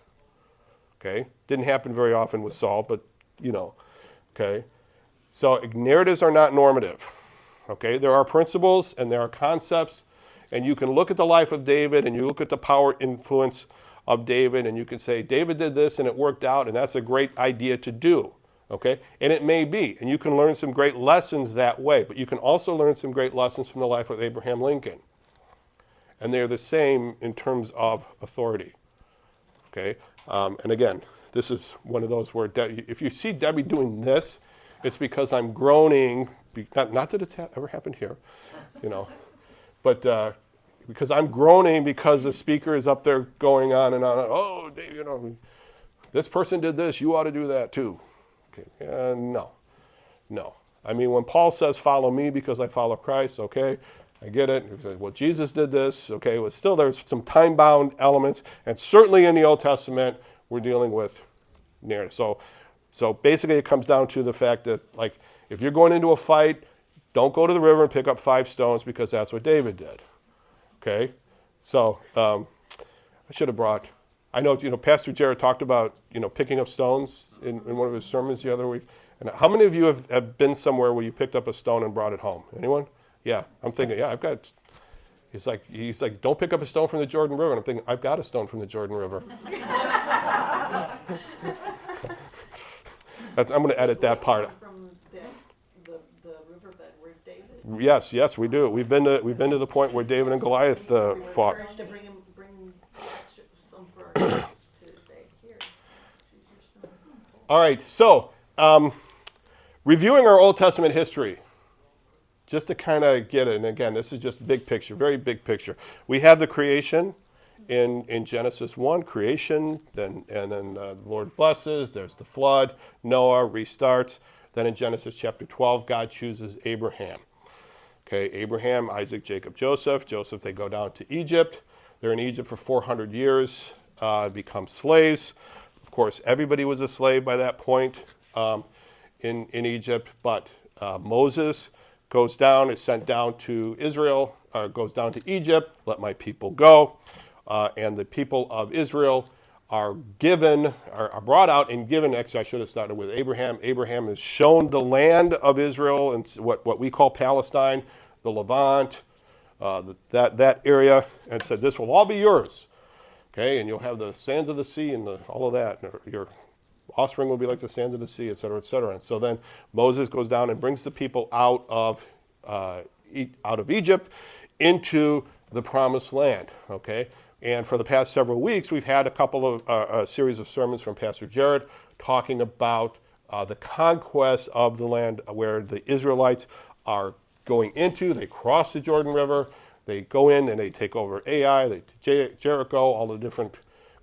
Okay? Didn't happen very often with Saul, but okay? So narratives are not normative. Okay? There are principles and there are concepts, and you can look at the life of David and you look at the power influence of David and you can say, David did this and it worked out and that's a great idea to do. Okay? And it may be, and you can learn some great lessons that way, but you can also learn some great lessons from the life of Abraham Lincoln. And they're the same in terms of authority. Okay? And again, this is one of those where if you see Debbie doing this, it's because I'm groaning, not that it's ever happened here, but because I'm groaning because the speaker is up there going on and on. Oh, Dave, this person did this, you ought to do that too. Okay? No. I mean, when Paul says, follow me because I follow Christ, okay, I get it. He says, well, Jesus did this, okay, but still there's some time-bound elements, and certainly in the Old Testament, we're dealing with narrative. So basically it comes down to the fact that, like, if you're going into a fight, don't go to the river and pick up 5 stones because that's what David did. Okay? So I should have brought, I know, Pastor Jared talked about, picking up stones in one of his sermons the other week. And how many of you have been somewhere where you picked up a stone and brought it home? Anyone? Yeah, I'm thinking, yeah, I've got, he's like, don't pick up a stone from the Jordan River. And I'm thinking, I've got a stone from the Jordan River. I'm going to edit that part. From the riverbed where David. Yes, we do. We've been to the point where David and Goliath fought. To bring some for our kids to say, here, choose your stone. All right, so reviewing our Old Testament history, just to kind of get it. And again, this is just big picture, very big picture. We have the creation in Genesis 1, creation, and then the Lord blesses, there's the flood, Noah restarts. Then in Genesis chapter 12, God chooses Abraham. Okay, Abraham, Isaac, Jacob, Joseph. Joseph, they go down to Egypt. They're in Egypt for 400 years, become slaves. Of course, everybody was a slave by that point in Egypt, but Moses goes down, is sent down to Israel, goes down to Egypt, let my people go. And the people of Israel are brought out and given, actually I should have started with Abraham. Abraham is shown the land of Israel and what we call Palestine, the Levant, that area, and said, this will all be yours. Okay, and you'll have the sands of the sea and all of that. Your offspring will be like the sands of the sea, et cetera, et cetera. And so then Moses goes down and brings the people out of Egypt into the promised land. Okay, and for the past several weeks, we've had a series of sermons from Pastor Jared talking about the conquest of the land where the Israelites are going into. They cross the Jordan River. They go in and they take over Ai, Jericho, all the different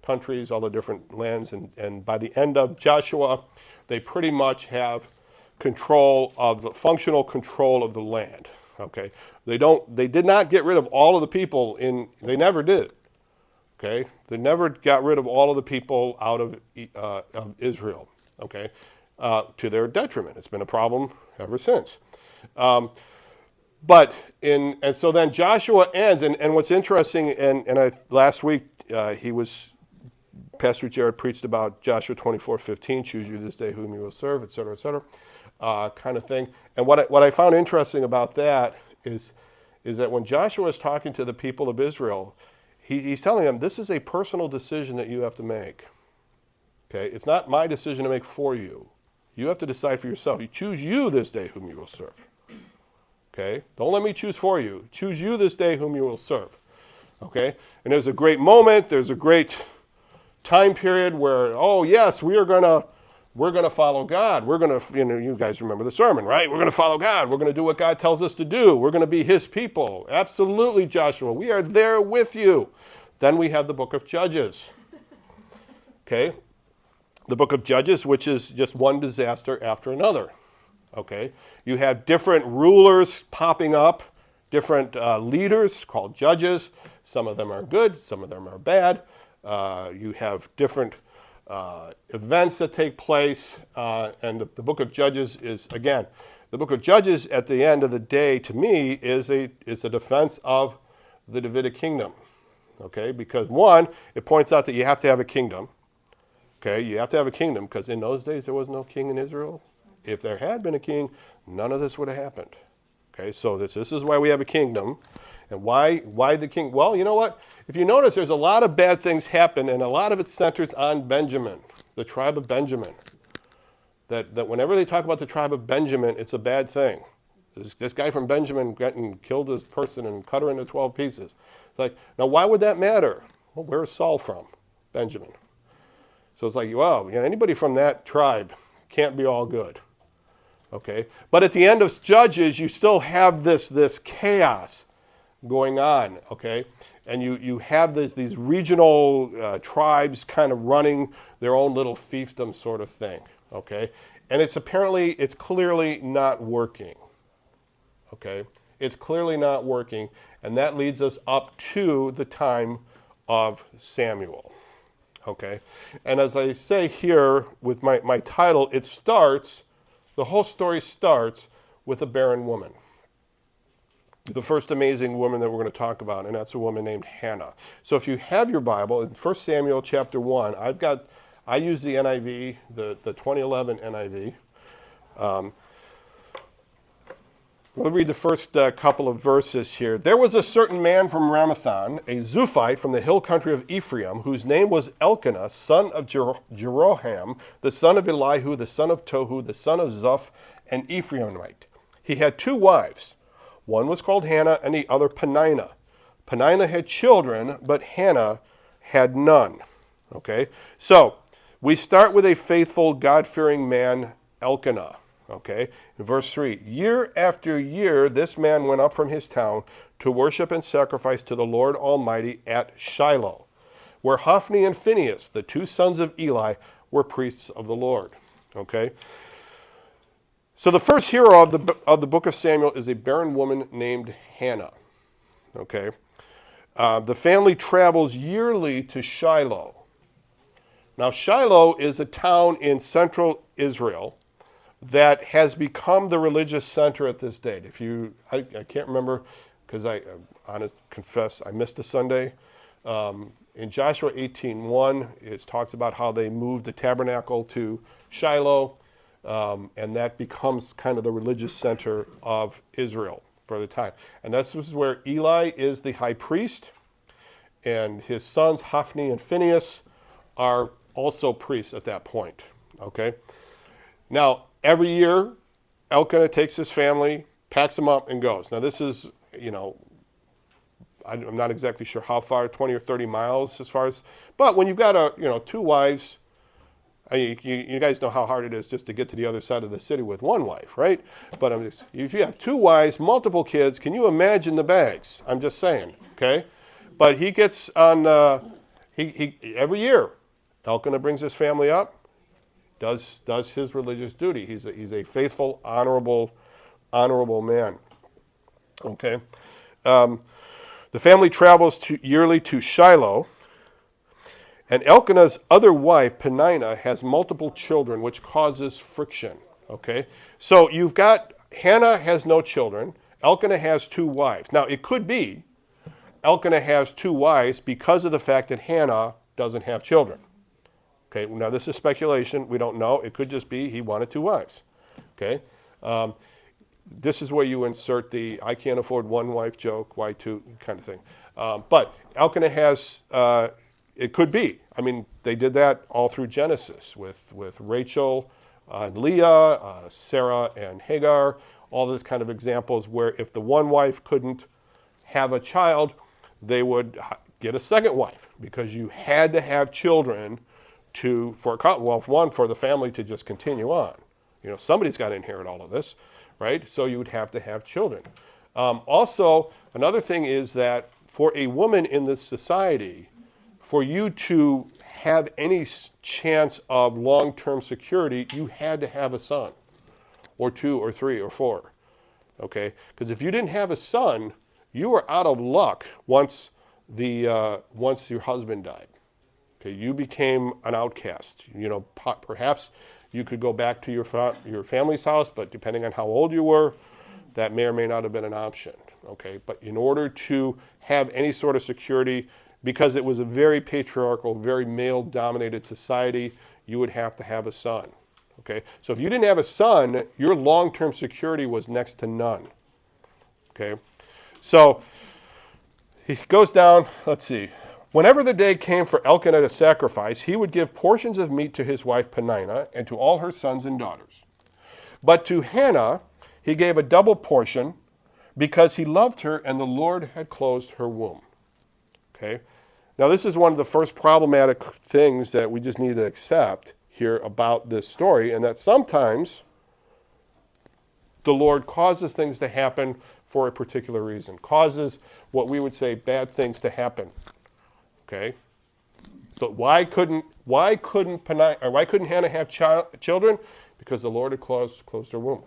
countries, all the different lands. And by the end of Joshua, they pretty much have functional control of the land. Okay, they did not get rid of all of the people they never did. Okay, they never got rid of all of the people out of Israel. Okay, to their detriment. It's been a problem ever since. And so then Joshua ends, and what's interesting, last week Pastor Jared preached about Joshua 24:15, choose you this day whom you will serve, et cetera, kind of thing. And what I found interesting about that is that when Joshua is talking to the people of Israel, he's telling them this is a personal decision that you have to make. Okay, it's not my decision to make for you. You have to decide for yourself. You choose you this day whom you will serve. Okay, don't let me choose for you. Choose you this day whom you will serve. Okay, and there's a great moment. There's a great time period where, oh yes, we're gonna follow God. We're gonna, you guys remember the sermon, right? We're gonna follow God. We're gonna do what God tells us to do. We're gonna be His people. Absolutely, Joshua. We are there with you. Then we have the book of Judges. Okay, the book of Judges, which is just one disaster after another. Okay, you have different rulers popping up, different leaders called judges. Some of them are good, some of them are bad. You have different events that take place. And the book of Judges is, again, the book of Judges at the end of the day, to me, is a defense of the Davidic kingdom. Okay, because one, it points out that you have to have a kingdom. Okay, you have to have a kingdom because in those days there was no king in Israel. If there had been a king, none of this would have happened. Okay, so this is why we have a kingdom. And why the king? Well, you know what? If you notice, there's a lot of bad things happen, and a lot of it centers on Benjamin, the tribe of Benjamin. That whenever they talk about the tribe of Benjamin, it's a bad thing. This guy from Benjamin killed this person and cut her into 12 pieces. It's like, now why would that matter? Well, where is Saul from? Benjamin. So it's like, well, anybody from that tribe can't be all good. Okay? But at the end of Judges, you still have this chaos going on, okay? And you have these regional tribes kind of running their own little fiefdom sort of thing, okay? And it's clearly not working, okay? It's clearly not working, and that leads us up to the time of Samuel, okay? And as I say here with my title, the whole story starts with a barren woman. The first amazing woman that we're going to talk about, and that's a woman named Hannah. So if you have your Bible, in 1 Samuel chapter 1, I use the NIV, the 2011 NIV. We'll read the first couple of verses here. There was a certain man from Ramathon, a Zuphite from the hill country of Ephraim, whose name was Elkanah, son of Jeroham, the son of Elihu, the son of Tohu, the son of Zuph, an Ephraimite. He had 2 wives. One was called Hannah and the other Peninnah. Peninnah had children, but Hannah had none. Okay? So, we start with a faithful, God-fearing man, Elkanah. Okay? In verse 3, year after year, this man went up from his town to worship and sacrifice to the Lord Almighty at Shiloh, where Hophni and Phinehas, the 2 sons of Eli, were priests of the Lord. Okay? So the first hero of the book of Samuel is a barren woman named Hannah. Okay? The family travels yearly to Shiloh. Now Shiloh is a town in central Israel that has become the religious center at this date. I can't remember because I honest confess I missed a Sunday. In Joshua 18:1, it talks about how they moved the tabernacle to Shiloh. And that becomes kind of the religious center of Israel for the time. And this is where Eli is the high priest, and his sons Hophni and Phinehas are also priests at that point. Okay? Now, every year, Elkanah takes his family, packs them up, and goes. Now, this is, I'm not exactly sure how far, 20 or 30 miles as far as, but when you've got 2 wives, you guys know how hard it is just to get to the other side of the city with 1 wife, right? But if you have 2 wives, multiple kids, can you imagine the bags? I'm just saying, okay? But he gets on, every year, Elkanah brings his family up, does his religious duty. He's a faithful, honorable man, okay? The family travels yearly to Shiloh. And Elkanah's other wife, Peninnah, has multiple children, which causes friction, okay? So you've got, Hannah has no children. Elkanah has 2 wives. Now, it could be Elkanah has 2 wives because of the fact that Hannah doesn't have children. Okay, now this is speculation. We don't know. It could just be he wanted 2 wives, okay? This is where you insert the I can't afford 1 wife joke, why 2 kind of thing. But Elkanah has... it could be. I mean, they did that all through Genesis with Rachel and Leah, Sarah and Hagar, all those kind of examples where if the one wife couldn't have a child, they would get a second wife because you had to have children for the family to just continue on. Somebody's got to inherit all of this, right? So you would have to have children. Also, another thing is that for a woman in this society, for you to have any chance of long-term security, you had to have a son, or 2, or 3, or 4, okay? Because if you didn't have a son, you were out of luck once your husband died, Okay, you became an outcast. Perhaps you could go back to your family's house, but depending on how old you were, that may or may not have been an option. Okay, but in order to have any sort of security, because it was a very patriarchal, very male-dominated society, you would have to have a son. Okay, so if you didn't have a son, your long-term security was next to none. Okay, so he goes down, let's see. Whenever the day came for Elkanah to sacrifice, he would give portions of meat to his wife Peninnah and to all her sons and daughters. But to Hannah he gave a double portion because he loved her and the Lord had closed her womb. Okay? Now this is one of the first problematic things that we just need to accept here about this story, and that sometimes the Lord causes things to happen for a particular reason, causes what we would say bad things to happen. Okay, but why couldn't Hannah have children? Because the Lord had closed her womb.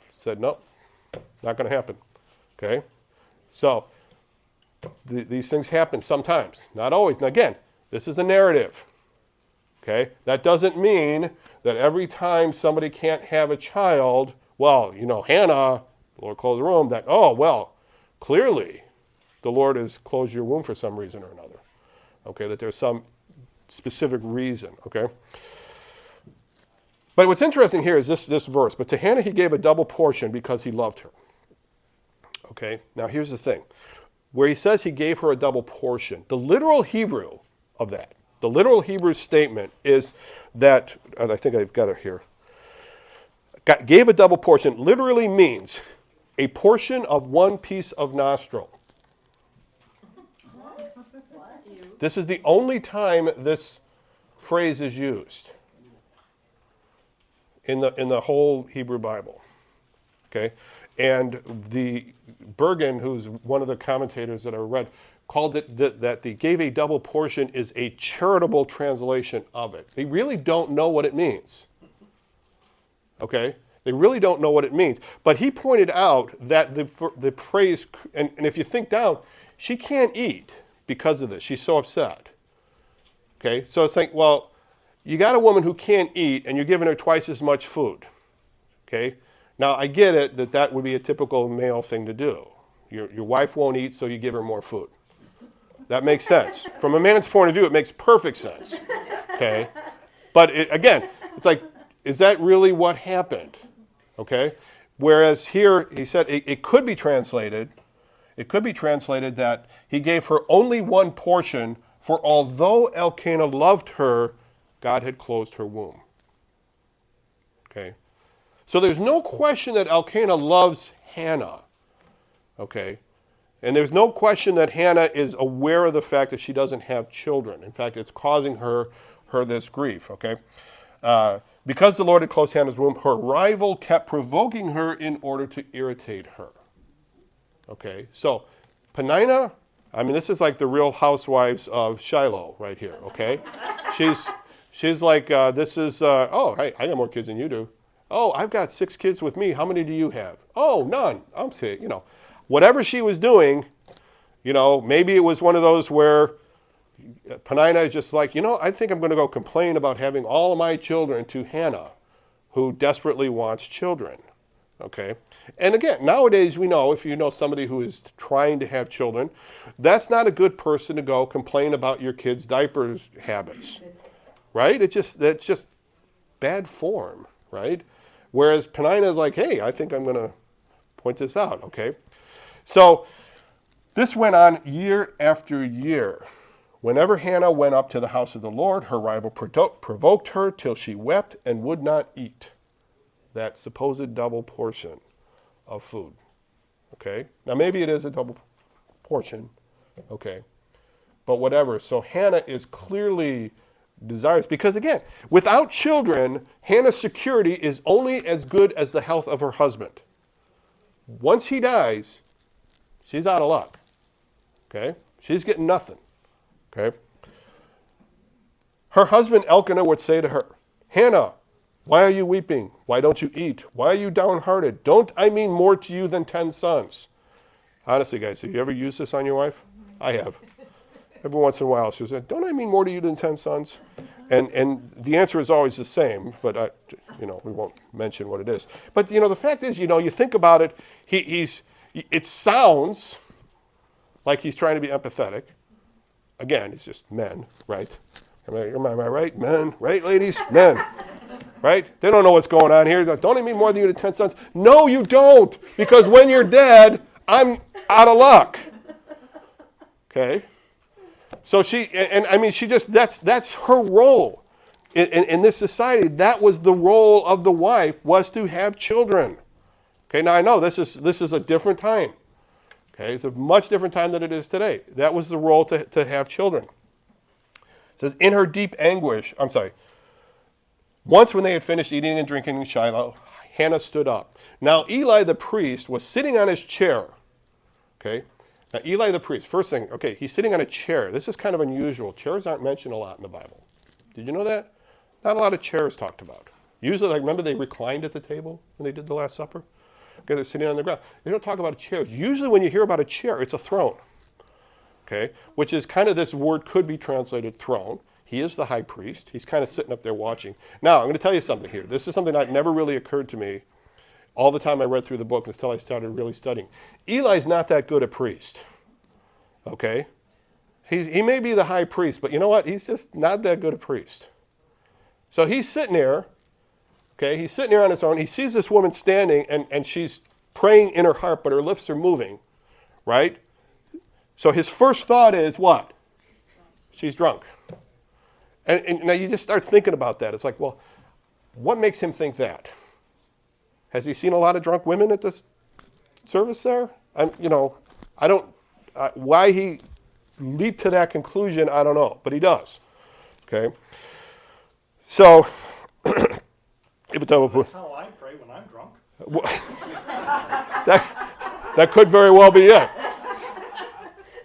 Said no, not going to happen. Okay, so these things happen sometimes, not always. Now again, this is a narrative. Okay, that doesn't mean that every time somebody can't have a child, well, Hannah, the Lord closed the womb. Clearly, the Lord has closed your womb for some reason or another. Okay, that there's some specific reason. Okay. But what's interesting here is this verse. But to Hannah he gave a double portion because he loved her. Okay. Now here's the thing. Where he says he gave her a double portion, the literal Hebrew of that, the literal Hebrew statement is that, and I think I've got it here, gave a double portion literally means a portion of one piece of nostril. This is the only time this phrase is used in the whole Hebrew Bible. Okay? And the Bergen, who's one of the commentators that I read, called it that the gave a double portion is a charitable translation of it. They really don't know what it means. Okay? They really don't know what it means. But he pointed out that the phrase, and if you think down, she can't eat because of this. She's so upset. Okay, so it's like, well, you got a woman who can't eat and you're giving her twice as much food. Okay, now I get it that would be a typical male thing to do. Your wife won't eat, so you give her more food. That makes sense. From a man's point of view, it makes perfect sense. Okay, but again, it's like, is that really what happened? Okay, whereas here he said it could be translated. It could be translated that he gave her only one portion, for although Elkanah loved her, God had closed her womb. Okay? So there's no question that Elkanah loves Hannah. Okay? And there's no question that Hannah is aware of the fact that she doesn't have children. In fact, it's causing her this grief. Okay? Because the Lord had closed Hannah's womb, her rival kept provoking her in order to irritate her. Okay, so Peninnah, I mean, this is like the Real Housewives of Shiloh right here, okay? She's like, oh, hey, I got more kids than you do. Oh, I've got 6 kids with me. How many do you have? Oh, none. I'm saying, whatever she was doing, maybe it was one of those where Peninnah is just like, I think I'm going to go complain about having all of my children to Hannah, who desperately wants children. Okay, and again, nowadays we know, if you know somebody who is trying to have children, that's not a good person to go complain about your kids' diaper habits, right? That's just bad form, right? Whereas Peninnah is like, hey, I think I'm going to point this out, okay? So this went on year after year. Whenever Hannah went up to the house of the Lord, her rival provoked her till she wept and would not eat that supposed double portion of food. Okay? Now maybe it is a double portion. Okay? But whatever. So Hannah is clearly desirous. Because again, without children, Hannah's security is only as good as the health of her husband. Once he dies, she's out of luck. Okay? She's getting nothing. Okay? Her husband Elkanah would say to her, Hannah, why are you weeping? Why don't you eat? Why are you downhearted? Don't I mean more to you than 10 sons? Honestly, guys, have you ever used this on your wife? I have. Every once in a while, she said, "Don't I mean more to you than 10 sons?" And the answer is always the same, but we won't mention what it is. But the fact is, you think about it, it sounds like he's trying to be empathetic. Again, it's just men, right? Am I right? Men, right, ladies? Men, right? They don't know what's going on here. He's like, "Don't I mean more than you to 10 sons?" No, you don't, because when you're dead, I'm out of luck. Okay? So she just, that's her role. In this society, that was the role of the wife, was to have children. Okay, now I know this is a different time. Okay, it's a much different time than it is today. That was the role to have children. It says, in her deep anguish, once when they had finished eating and drinking in Shiloh, Hannah stood up. Now Eli the priest was sitting on his chair. Okay, now Eli the priest, first thing, okay, he's sitting on a chair. This is kind of unusual. Chairs aren't mentioned a lot in the Bible. Did you know that? Not a lot of chairs talked about. Usually, remember they reclined at the table when they did the Last Supper? Okay, they're sitting on the ground. They don't talk about chairs. Usually when you hear about a chair, it's a throne. Okay, which is kind of, this word could be translated throne. He is the high priest. He's kind of sitting up there watching. Now, I'm going to tell you something here. This is something that never really occurred to me all the time I read through the book until I started really studying. Eli's not that good a priest. Okay? He may be the high priest, but you know what? He's just not that good a priest. So he's sitting there, okay? He's sitting there on his own. He sees this woman standing, and she's praying in her heart, but her lips are moving, right? So his first thought is what? She's drunk. And now you just start thinking about that. It's like, well, what makes him think that? Has he seen a lot of drunk women at this service there? Why he leaped to that conclusion, I don't know, but he does. Okay? So, That's how I pray when I'm drunk. that could very well be it.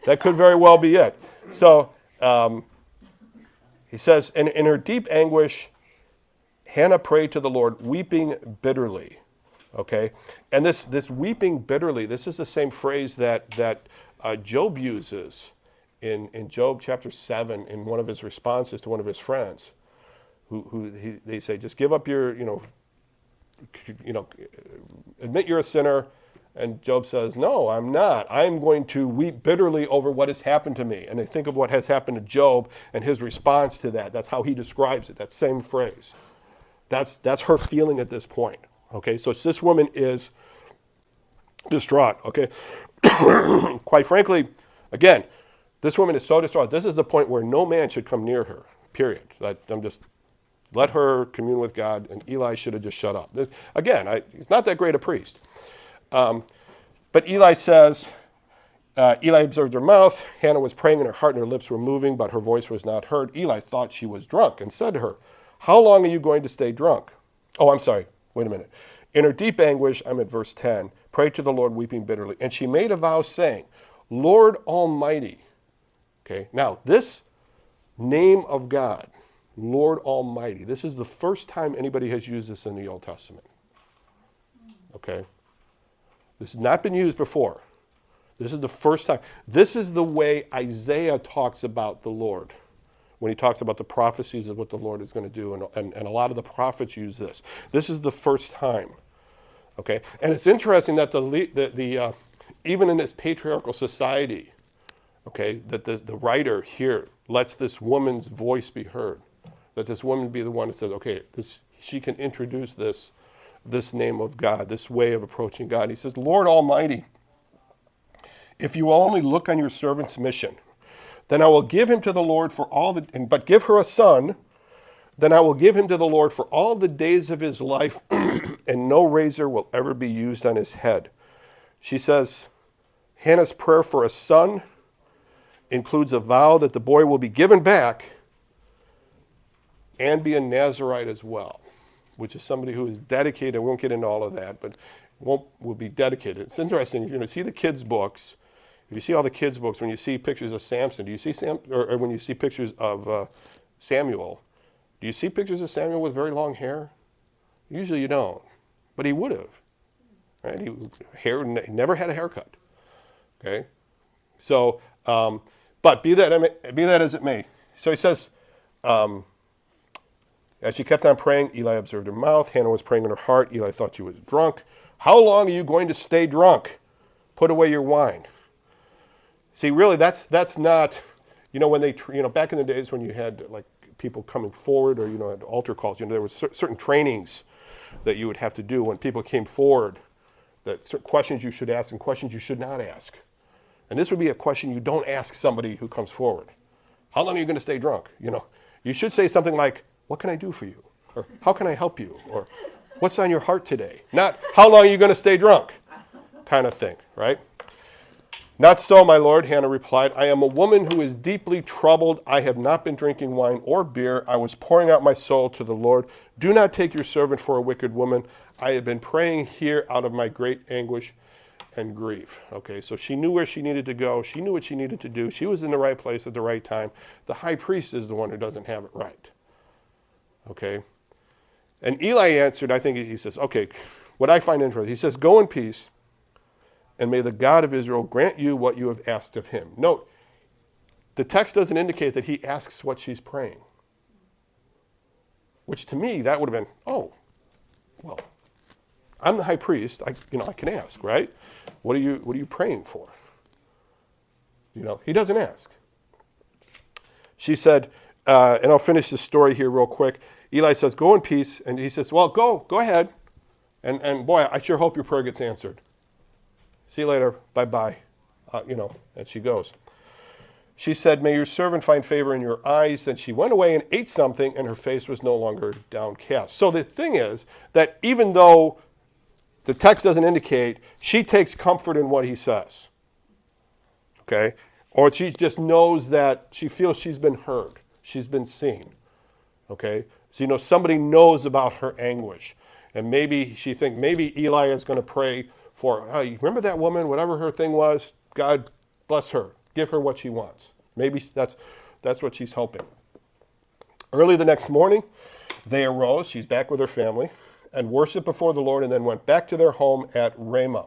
That could very well be it. So, he says, in her deep anguish, Hannah prayed to the Lord, weeping bitterly. Okay? And this weeping bitterly, this is the same phrase that Job uses in Job chapter 7 in one of his responses to one of his friends. They say, just give up your, admit you're a sinner. And Job says, no, I'm not. I'm going to weep bitterly over what has happened to me. And they think of what has happened to Job and his response to that. That's how he describes it, that same phrase. That's her feeling at this point. Okay, so this woman is distraught. Okay, quite frankly, again, this woman is so distraught. This is the point where no man should come near her, period. Let her commune with God, and Eli should have just shut up. Again, he's not that great a priest. But Eli says, Eli observed her mouth. Hannah was praying in her heart, and her lips were moving, but her voice was not heard. Eli thought she was drunk and said to her, how long are you going to stay drunk? Oh, I'm sorry. Wait a minute. In her deep anguish, I'm at verse 10, prayed to the Lord, weeping bitterly. And she made a vow saying, Lord Almighty. Okay, now this name of God, Lord Almighty, this is the first time anybody has used this in the Old Testament. Okay? This has not been used before. This is the first time. This is the way Isaiah talks about the Lord when he talks about the prophecies of what the Lord is going to do, and a lot of the prophets use this. This is the first time. Okay? And it's interesting that even in this patriarchal society, okay, that the writer here lets this woman's voice be heard. That this woman be the one that says, okay, she can introduce this name of God, this way of approaching God. He says, Lord Almighty, if you will only look on your servant's mission, then I will give him to the Lord but give her a son, then I will give him to the Lord for all the days of his life, and no razor will ever be used on his head. She says, Hannah's prayer for a son includes a vow that the boy will be given back and be a Nazirite as well, which is somebody who is dedicated. We won't get into all of that, but will be dedicated. It's interesting. You're going to see the kids' books. If you see all the kids' books, when you see pictures of Samson, do you see or when you see pictures of Samuel, do you see pictures of Samuel with very long hair? Usually you don't, but he would have. Right? He never had a haircut. Okay, so But be that as it may. So he says, as she kept on praying, Eli observed her mouth. Hannah was praying in her heart. Eli thought she was drunk. How long are you going to stay drunk? Put away your wine. See, really, that's not, when they, back in the days when you had like people coming forward or, at altar calls, there were certain trainings that you would have to do when people came forward, that certain questions you should ask and questions you should not ask. And this would be a question you don't ask somebody who comes forward. How long are you going to stay drunk? You should say something like, what can I do for you? Or how can I help you? Or what's on your heart today? Not how long are you going to stay drunk kind of thing, right? Not so, my lord, Hannah replied. I am a woman who is deeply troubled. I have not been drinking wine or beer. I was pouring out my soul to the Lord. Do not take your servant for a wicked woman. I have been praying here out of my great anguish and grief. Okay, so she knew where she needed to go. She knew what she needed to do. She was in the right place at the right time. The high priest is the one who doesn't have it right. Okay? And Eli answered, I think he says, okay, what I find interesting, he says, go in peace, and may the God of Israel grant you what you have asked of him. Note, the text doesn't indicate that he asks what she's praying. Which to me, that would have been, oh, well, I'm the high priest. I can ask, right? What are you praying for? He doesn't ask. She said, and I'll finish the story here real quick. Eli says, go in peace. And he says, well, go ahead. And boy, I sure hope your prayer gets answered. See you later. Bye-bye. And she goes. She said, may your servant find favor in your eyes. Then she went away and ate something, and her face was no longer downcast. So the thing is that even though the text doesn't indicate, she takes comfort in what he says. Okay? Or she just knows that she feels she's been heard. She's been seen. Okay? So, somebody knows about her anguish. And maybe she thinks, maybe Eli is going to pray for, oh, you remember that woman, whatever her thing was? God bless her. Give her what she wants. Maybe that's what she's hoping. Early the next morning, they arose, she's back with her family, and worshiped before the Lord, and then went back to their home at Ramah.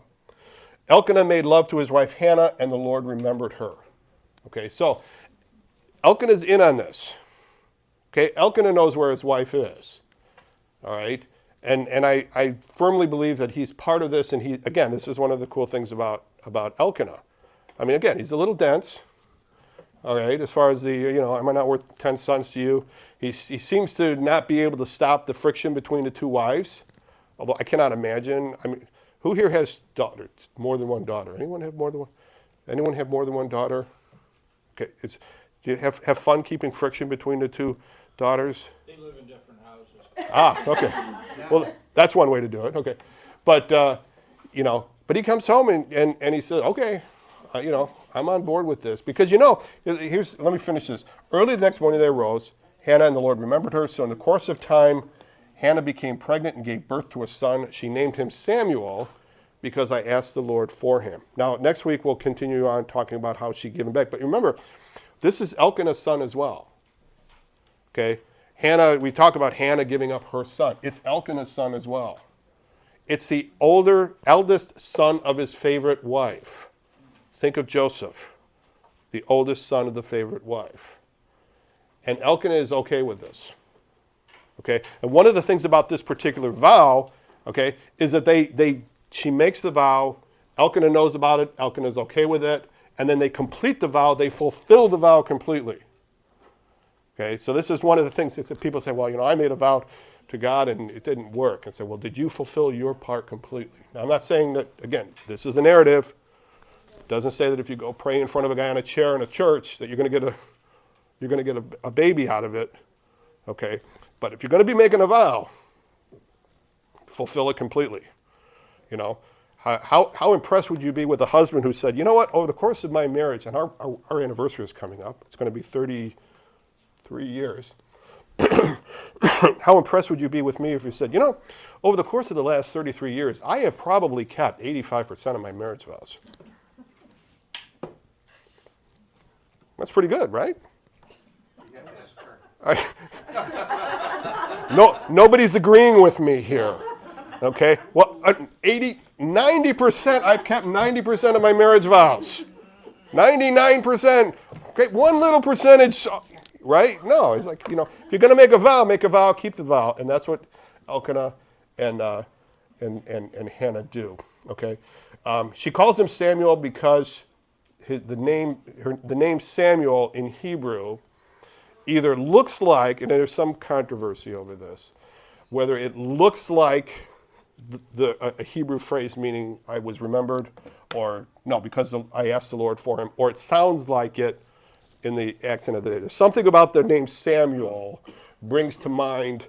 Elkanah made love to his wife Hannah, and the Lord remembered her. Okay, so Elkanah's in on this. Okay, Elkanah knows where his wife is. All right, and I firmly believe that he's part of this, and this is one of the cool things about Elkanah. I mean, again, he's a little dense. All right, as far as am I not worth 10 sons to you? He seems to not be able to stop the friction between the two wives, although I cannot imagine. I mean, who here has daughters, more than one daughter? Anyone have more than one? Anyone have more than one daughter? Okay, do you have fun keeping friction between the two daughters? They live in different houses. Okay. Well, that's one way to do it. Okay, but but he comes home and he says, okay, I'm on board with this because let me finish this. Early the next morning they arose. Hannah and the Lord remembered her. So in the course of time, Hannah became pregnant and gave birth to a son. She named him Samuel because I asked the Lord for him. Now, next week we'll continue on talking about how she gave him back. But remember, this is Elkanah's son as well. Okay? Hannah, we talk about Hannah giving up her son. It's Elkanah's son as well. It's the eldest son of his favorite wife. Think of Joseph, the oldest son of the favorite wife. And Elkanah is okay with this. Okay? And one of the things about this particular vow, okay, is that she makes the vow, Elkanah knows about it, Elkanah is okay with it, and then they complete the vow, they fulfill the vow completely. Okay, so this is one of the things that people say, well, I made a vow to God and it didn't work. And say, well, did you fulfill your part completely? Now, I'm not saying that, again, this is a narrative. It doesn't say that if you go pray in front of a guy on a chair in a church that you're going to get a baby out of it. Okay, but if you're going to be making a vow, fulfill it completely. How impressed would you be with a husband who said, you know what, over the course of my marriage, and our anniversary is coming up, it's going to be 33 years. How impressed would you be with me if you said, over the course of the last 33 years, I have probably kept 85% of my marriage vows. That's pretty good, right? Nobody's agreeing with me here. Okay? Well, 90%, I've kept 90% of my marriage vows. 99%. Great, one little percentage, right? No, it's like, if you're going to make a vow, keep the vow. And that's what Elkanah and Hannah do, okay? She calls him Samuel because the name Samuel in Hebrew either looks like, and there's some controversy over this, whether it looks like a Hebrew phrase meaning I was remembered, or no, because I asked the Lord for him, or it sounds like it in the accent of the day. There's something about the name Samuel brings to mind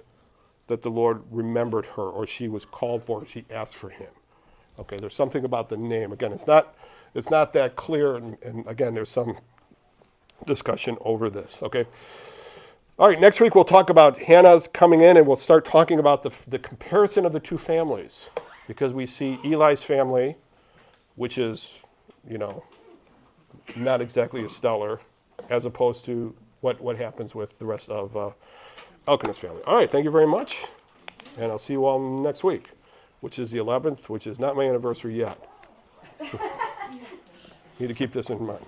that the Lord remembered her, or she was called for, she asked for him. Okay, there's something about the name. Again, it's not that clear, and again, there's some discussion over this. Okay. All right, next week we'll talk about Hannah's coming in, and we'll start talking about the comparison of the two families, because we see Eli's family, which is, not exactly as stellar, as opposed to what happens with the rest of Elkanah's family. All right, thank you very much, and I'll see you all next week, which is the 11th, which is not my anniversary yet. Need to keep this in mind.